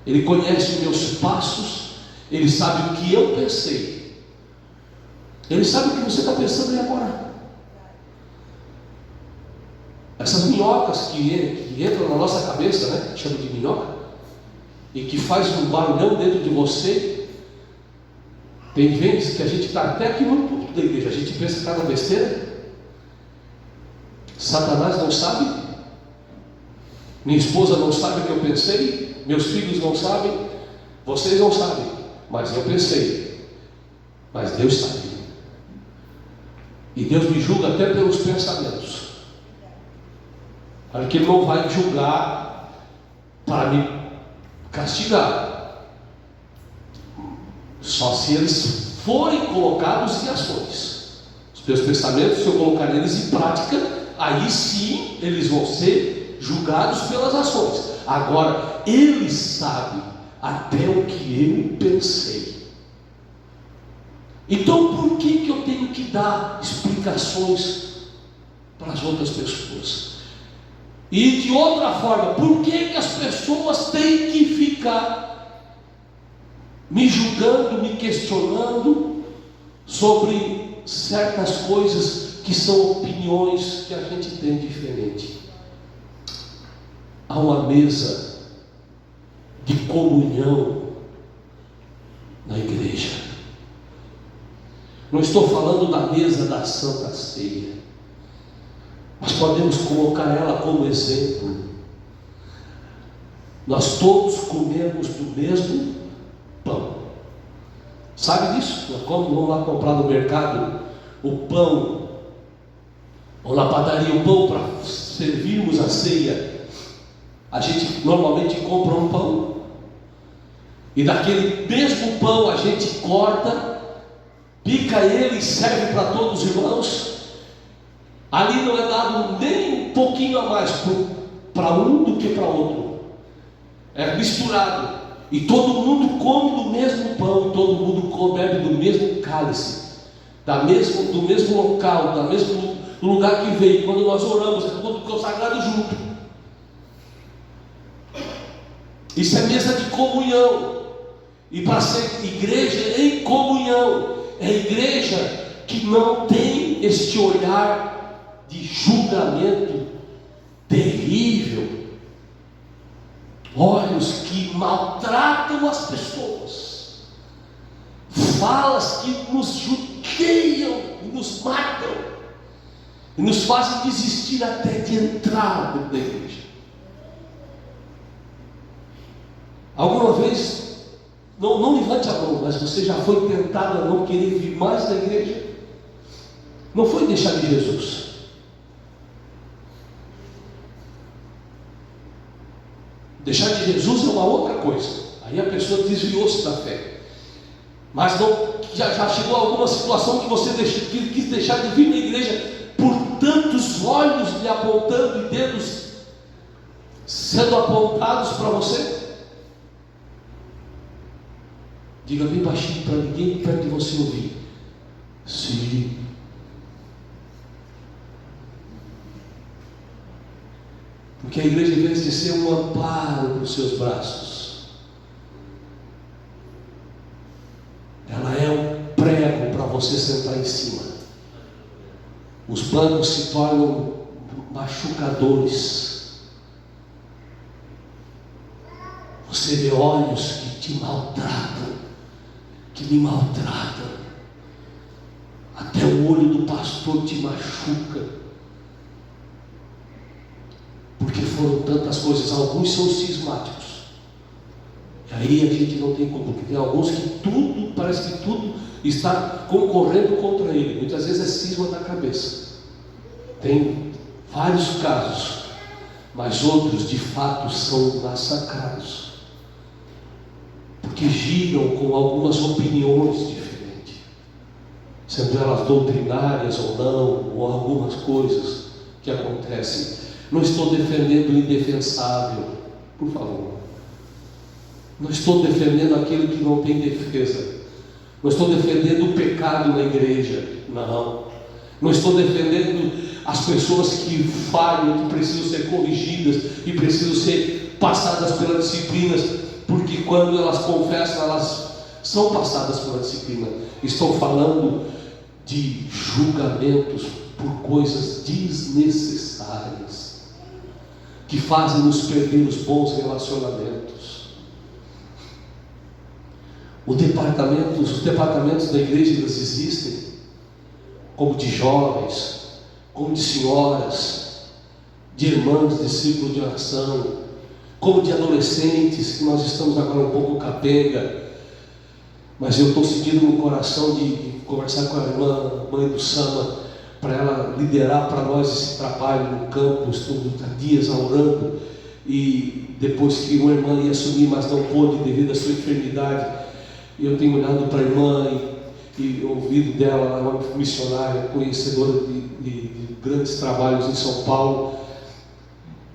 Ele conhece os meus passos, Ele sabe o que eu pensei, Ele sabe o que você está pensando aí agora. Essas minhocas que entram na nossa cabeça, né, que chama de minhoca, e que faz um barulhão dentro de você. Tem vezes que a gente está até aqui no púlpito da igreja, a gente pensa cada besteira. Satanás não sabe, minha esposa não sabe o que eu pensei, meus filhos não sabem, vocês não sabem, mas eu pensei, mas Deus sabe, e Deus me julga até pelos pensamentos. Olha que Ele não vai julgar para me castigar, só se eles forem colocados em ações. Os meus pensamentos, se eu colocar eles em prática, aí sim eles vão ser julgados pelas ações. Agora, Ele sabe até o que eu pensei. Então, por que eu tenho que dar explicações para as outras pessoas? E de outra forma, por que as pessoas têm que ficar me julgando, me questionando sobre certas coisas que são opiniões que a gente tem diferente? Há uma mesa de comunhão na igreja. Não estou falando da mesa da Santa Ceia, mas podemos colocar ela como exemplo. Nós todos comemos do mesmo pão. Sabe disso? Nós vamos lá comprar no mercado o pão, ou na padaria o pão para servirmos a ceia. A gente normalmente compra um pão, e daquele mesmo pão a gente corta, pica ele e serve para todos os irmãos. Ali não é dado nem um pouquinho a mais para um do que para outro. É misturado. E todo mundo come do mesmo pão, e todo mundo bebe do mesmo cálice, do mesmo local, do mesmo lugar que veio. Quando nós oramos, é tudo consagrado junto. Isso é mesa de comunhão. E para ser igreja em comunhão, é igreja que não tem este olhar de julgamento terrível, olhos que maltratam as pessoas, falas que nos judiam e nos matam e nos fazem desistir até de entrar dentro da igreja. Alguma vez, não levante a mão, mas você já foi tentado a não querer vir mais da igreja? Não foi deixar de Jesus. Deixar de Jesus é uma outra coisa. Aí a pessoa desviou-se da fé. Mas não, já chegou a alguma situação que você quis deixar de vir na igreja por tantos olhos lhe apontando e dedos sendo apontados para você? Diga bem baixinho para ninguém perto de você ouvir. Sim. Porque a igreja, em vez de ser um amparo para os seus braços, ela é um prego para você sentar em cima. Os bancos se tornam machucadores. Você vê olhos que te maltratam, que me maltratam. Até o olho do pastor te machuca. Porque foram tantas coisas. Alguns são cismáticos. E aí a gente não tem como. Porque tem alguns que tudo, parece que tudo está concorrendo contra ele. Muitas vezes é cisma da cabeça. Tem vários casos. Mas outros de fato são massacrados. Porque giram com algumas opiniões diferentes, sendo elas doutrinárias ou não, ou algumas coisas que acontecem. Não estou defendendo o indefensável, por favor. Não estou defendendo aquele que não tem defesa. Não estou defendendo o pecado na igreja, não. Não estou defendendo as pessoas que falham, que precisam ser corrigidas e precisam ser passadas pelas disciplinas. Porque quando elas confessam, elas são passadas pela disciplina. Estou falando de julgamentos por coisas desnecessárias, que fazem nos perder os bons relacionamentos. Os departamentos da igreja, eles existem, como de jovens, como de senhoras, de irmãs de círculo de oração, como de adolescentes, que nós estamos agora um pouco capenga, mas eu estou sentindo no coração de conversar com a irmã, mãe do Sama, para ela liderar para nós esse trabalho no campo. Estou há dias orando, e depois que uma irmã ia assumir, mas não pôde devido à sua enfermidade, eu tenho olhado para a irmã e ouvido dela. Ela é uma missionária, conhecedora de grandes trabalhos em São Paulo.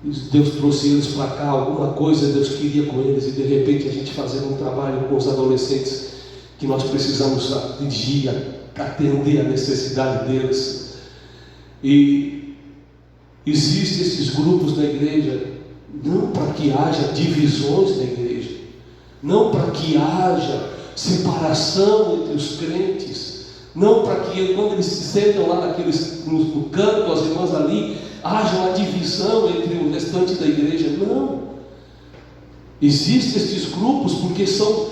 Deus trouxe eles para cá, alguma coisa Deus queria com eles, e de repente a gente fazendo um trabalho com os adolescentes que nós precisamos atingir, atender a necessidade deles. E existem esses grupos na igreja não para que haja divisões na igreja, não para que haja separação entre os crentes, não para que quando eles se sentam lá no canto, as irmãs ali, haja uma divisão entre o restante da igreja. Não. Existem esses grupos porque são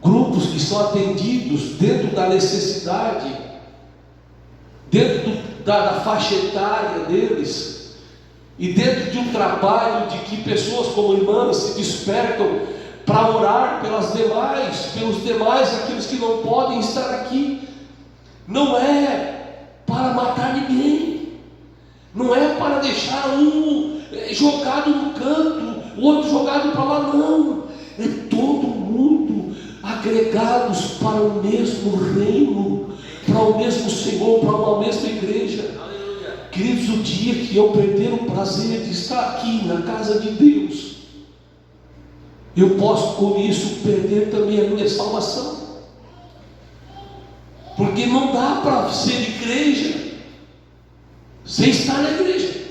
grupos que são atendidos dentro da necessidade, dentro da faixa etária deles, e dentro de um trabalho de que pessoas como irmãs se despertam para orar pelos demais, aqueles que não podem estar aqui. Não é para matar ninguém, não é para deixar um jogado no canto, o outro jogado para lá, não. É todo mundo agregados para o mesmo reino, para o mesmo Senhor, para uma mesma igreja. Queridos, o dia que eu perder o prazer de estar aqui na casa de Deus, eu posso com isso perder também a minha salvação, porque não dá para ser igreja sem estar na igreja,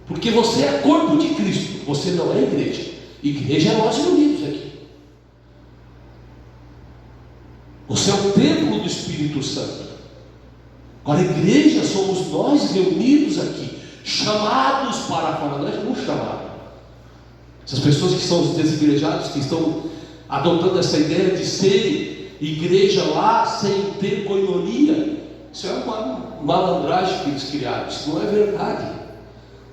porque você é corpo de Cristo, você não é igreja. Igreja é nós reunidos aqui. Você é o templo do Espírito Santo. Agora, a igreja somos nós reunidos aqui, chamados para fora. Nós somos chamados. Essas pessoas que são os desigrejados, que estão adotando essa ideia de ser igreja lá sem ter coinonia, isso é uma malandragem que eles criaram. Isso não é verdade.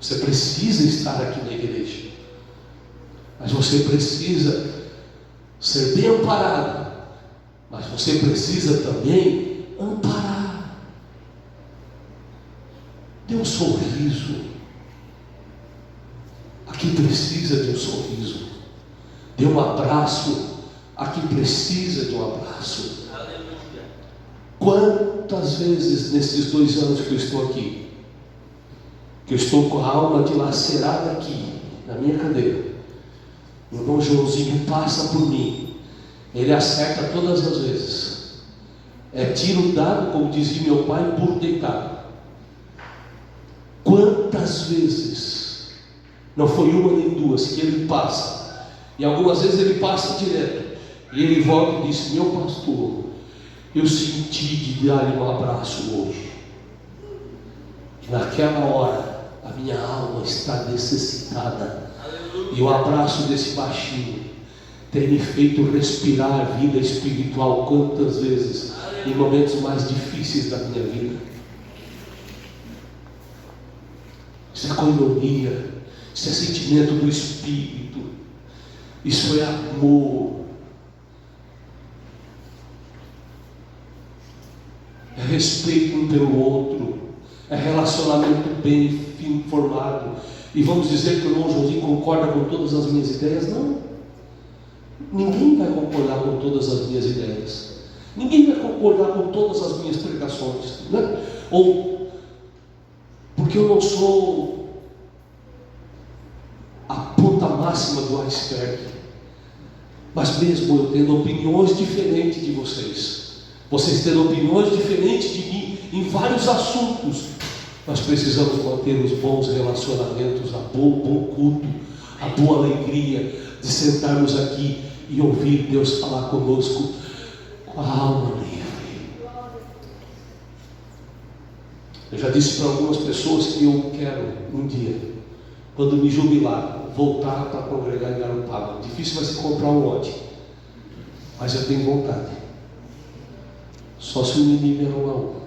Você precisa estar aqui na igreja, mas você precisa ser bem amparado, mas você precisa também amparar. Dê um sorriso a quem precisa de um sorriso. Dê um abraço a quem precisa de um abraço. Quantas vezes nesses 2 anos que eu estou aqui, que eu estou com a alma dilacerada aqui na minha cadeira, o irmão Joãozinho passa por mim, ele acerta todas as vezes. É tiro dado, como dizia meu pai, burro deitado. Quantas vezes, não foi uma nem duas, que ele passa, e algumas vezes ele passa direto, e ele volta e diz: meu pastor, eu senti de dar-lhe um abraço hoje. Naquela hora, a minha alma está necessitada, e o abraço desse baixinho tem me feito respirar a vida espiritual quantas vezes, em momentos mais difíceis da minha vida. Isso é coinonia, isso é sentimento do Espírito, isso é amor, é respeito um pelo outro, é relacionamento bem formado. E vamos dizer que o irmão Joãozinho concorda com todas as minhas ideias? Não, ninguém vai concordar com todas as minhas ideias, ninguém vai concordar com todas as minhas pregações, né? Ou porque eu não sou a ponta máxima do iceberg, mas mesmo eu tendo opiniões diferentes de vocês, vocês tendo opiniões diferentes de mim em vários assuntos, nós precisamos manter os bons relacionamentos, bom culto, a boa alegria de sentarmos aqui e ouvir Deus falar conosco com a alma livre. Eu já disse para algumas pessoas que eu quero um dia, quando me jubilar, voltar para congregar em Garopaba. Difícil vai ser comprar um lote, mas eu tenho vontade. Só se o inimigo me arrumar um.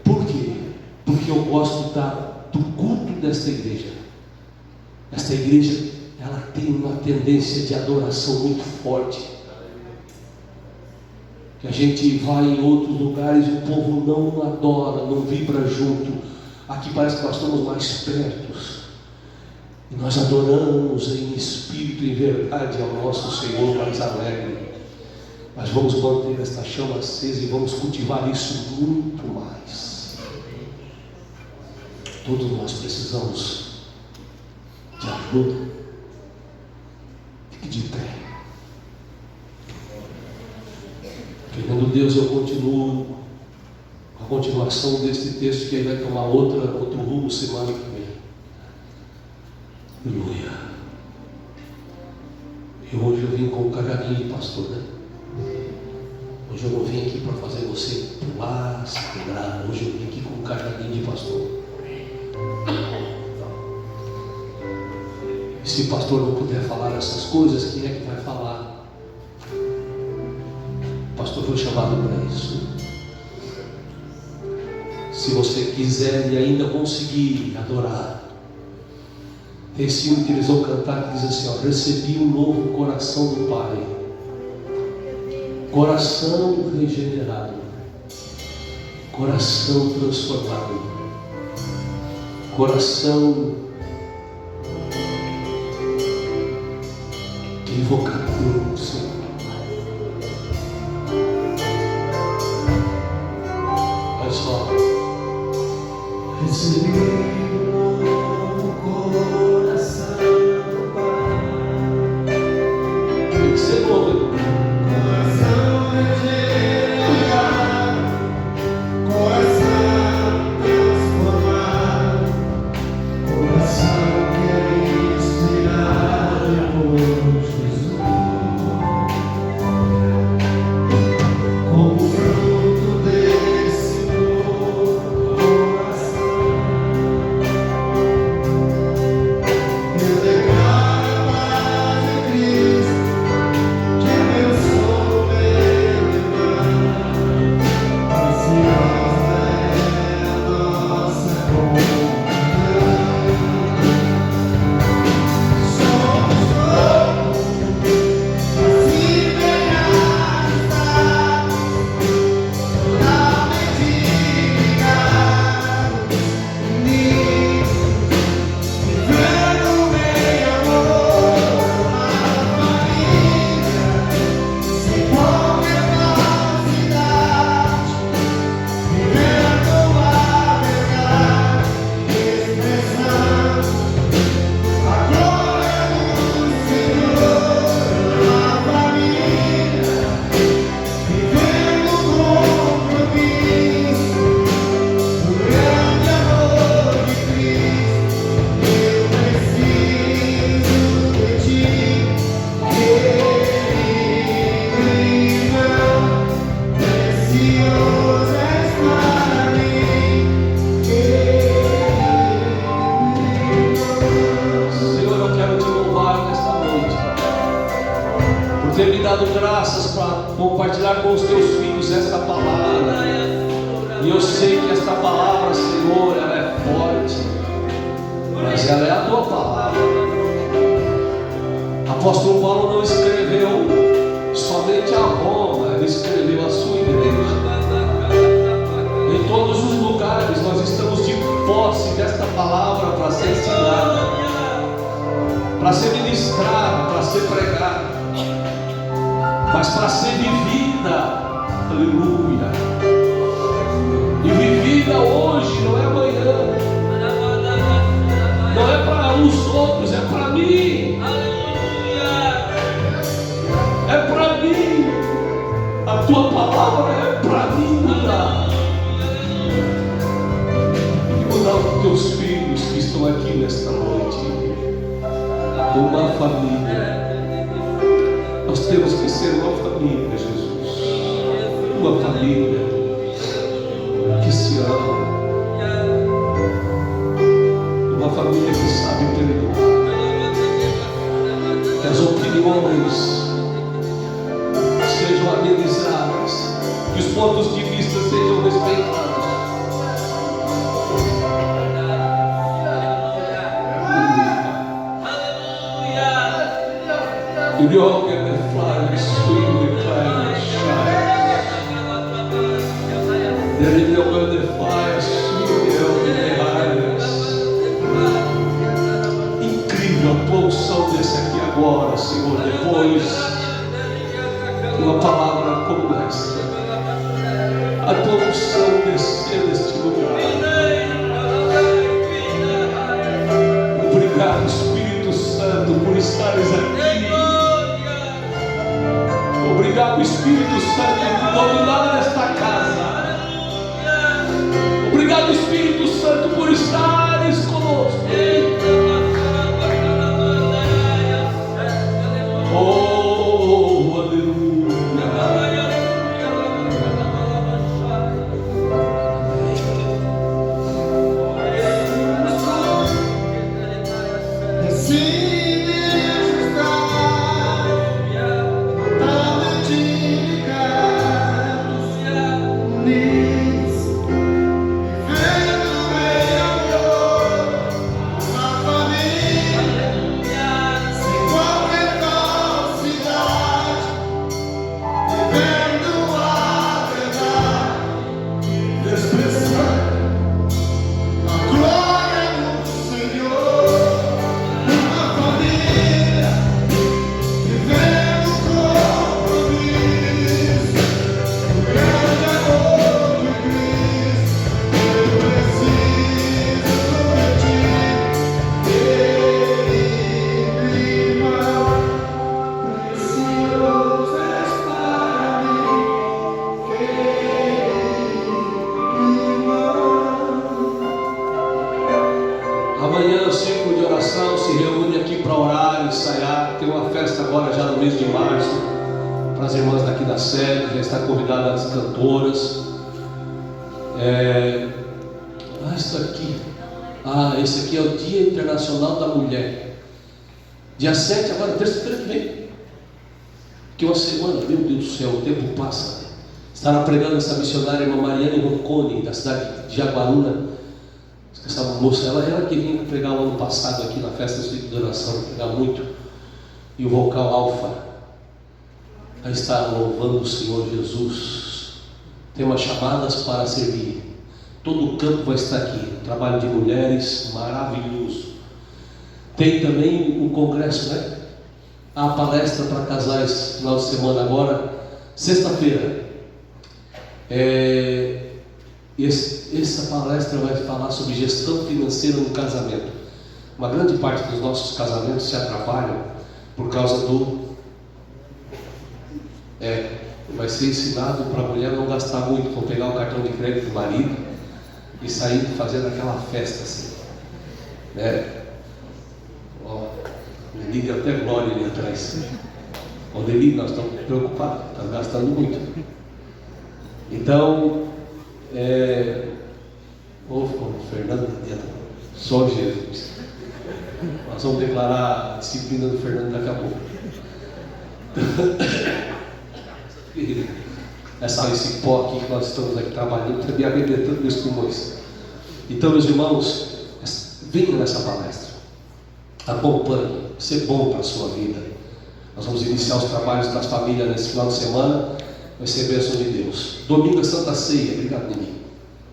Por quê? Porque eu gosto do culto desta igreja. Esta igreja, ela tem uma tendência de adoração muito forte. que a gente vai em outros lugares e o povo não adora, não vibra junto. Aqui parece que nós estamos mais perto. E nós adoramos em espírito e em verdade ao nosso Senhor mais alegre. Mas vamos manter esta chama acesa e vamos cultivar isso muito mais. Todos nós precisamos de ajuda. Fique de pé. Querendo Deus, eu continuo a continuação deste texto, que aí vai tomar outro rumo semana que vem. Aleluia. E hoje eu vim com um cajadinho, pastor, né? Hoje eu não vim aqui para fazer você pular, se quebrar. Hoje eu vim aqui com um cajadinho de pastor. E se o pastor não puder falar essas coisas, quem é que vai falar? O pastor foi chamado para isso. Se você quiser e ainda conseguir adorar, esse hino que eles vão cantar que diz assim, ó: recebi um novo coração do Pai, coração regenerado, coração transformado, coração invocado pelo Senhor. Olha só, recebi um novo coração do Pai. Tem que ser novo. Coração regenerado, coração transformado, coração que é inspirado por Jesus. Como fruto desse novo coração, eu declaro a paz de Cristo, que eu sou meu irmão. Preciosa é a nossa comunhão. Somos poucos, assim pegados, totalmente ligados, unidos, vivendo em amor, uma família, sem qualquer falsidade, vivendo a verdade, expressando a glória do Senhor, uma família, vivendo o compromisso do grande amor de Cristo. Eu preciso de ti, querido irmão, precioso és para mim, Senhor, eu quero te louvar nesta noite por ter me dado graças para compartilhar com os teus filhos esta palavra. E eu sei que esta palavra, Senhor, ela é forte, mas ela é a tua palavra. Apóstolo Paulo não escreveu somente a Roma, ele escreveu a sua igreja. Em todos os lugares nós estamos de posse desta palavra para ser ensinada, para ser ministrada, para ser pregada, mas para ser vivida. Aleluia. E vivida hoje, não é amanhã, não é para os outros, é para mim. É para mim. A tua palavra é para mim mudar. E mudar os teus filhos que estão aqui nesta noite. Uma família. Nós temos que ser uma família, Jesus. Uma família que se ama. Uma família que sabe perdoar. Que as opiniões sejam amenizadas, que os pontos de vista sejam respeitados. E o que é fly, sweet, declare, shine. Incrível a tua unção desse aqui agora, Senhor, depois de uma palavra como essa. A tua unção descer neste lugar. Obrigado, Espírito Santo, por estares aqui. Obrigado, Espírito Santo, por dominar esta casa. Obrigado, Espírito Santo, por estares conosco. Oh, aleluia. Amanhã o ciclo de oração se reúne aqui para orar, ensaiar. Tem uma festa agora já no mês de março para as irmãs daqui da sede. Já está convidada as cantoras. Isso aqui. Esse aqui é o Dia Internacional da Mulher. Dia 7, agora terça-feira que vem. Que uma semana, meu Deus do céu, o tempo passa. Estará pregando essa missionária, irmã Mariane Roncone, da cidade de Jaguaruna. Essa moça, ela que vinha pregar o ano passado aqui na festa do ciclo de oração, pregar muito. E o vocal alfa vai estar louvando o Senhor Jesus. Tem umas chamadas para servir. Todo o campo vai estar aqui. Trabalho de mulheres maravilhoso. Tem também o congresso, né? A palestra para casais final de semana agora, sexta-feira. Essa palestra vai falar sobre gestão financeira no casamento. Uma grande parte dos nossos casamentos se atrapalham por causa do... vai ser ensinado para a mulher não gastar muito, vou pegar o cartão de crédito do marido e sair fazendo aquela festa assim. Liga até glória ali atrás. Deli, nós estamos preocupados, está gastando muito. Então, Fernando, só Jesus. Nós vamos declarar a disciplina do Fernando daqui a pouco. Esse pó aqui que nós estamos aqui trabalhando, também arrebentando meus pulmões. Então, meus irmãos, venham nessa palestra. Acompanhe, vai ser bom para a sua vida. Nós vamos iniciar os trabalhos das famílias nesse final de semana. Vai ser bênção de Deus. Domingo é Santa Ceia. Obrigado, menino.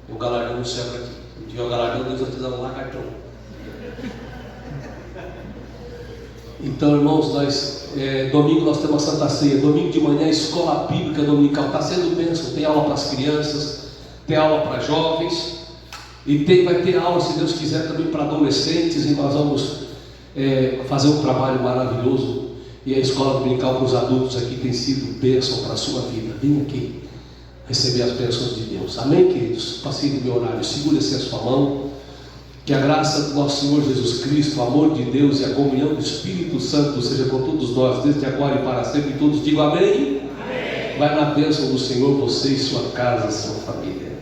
Tem um galardão no céu aqui. Um dia o galardão, Deus vai te dar um lagartão. Então, irmãos, domingo nós temos a Santa Ceia. Domingo de manhã, escola bíblica dominical. Está sendo bênção. Tem aula para as crianças, tem aula para jovens. E vai ter aula, se Deus quiser, também para adolescentes. E nós vamos fazer um trabalho maravilhoso. E a escola dominical para os adultos aqui tem sido bênção para a sua vida. Vem aqui receber as bênçãos de Deus. Amém, queridos? Passei do meu horário. Segure assim a sua mão. Que a graça do nosso Senhor Jesus Cristo, o amor de Deus e a comunhão do Espírito Santo seja com todos nós, desde agora e para sempre. E todos digam amém. Amém. Vai na bênção do Senhor, você e sua casa, sua família.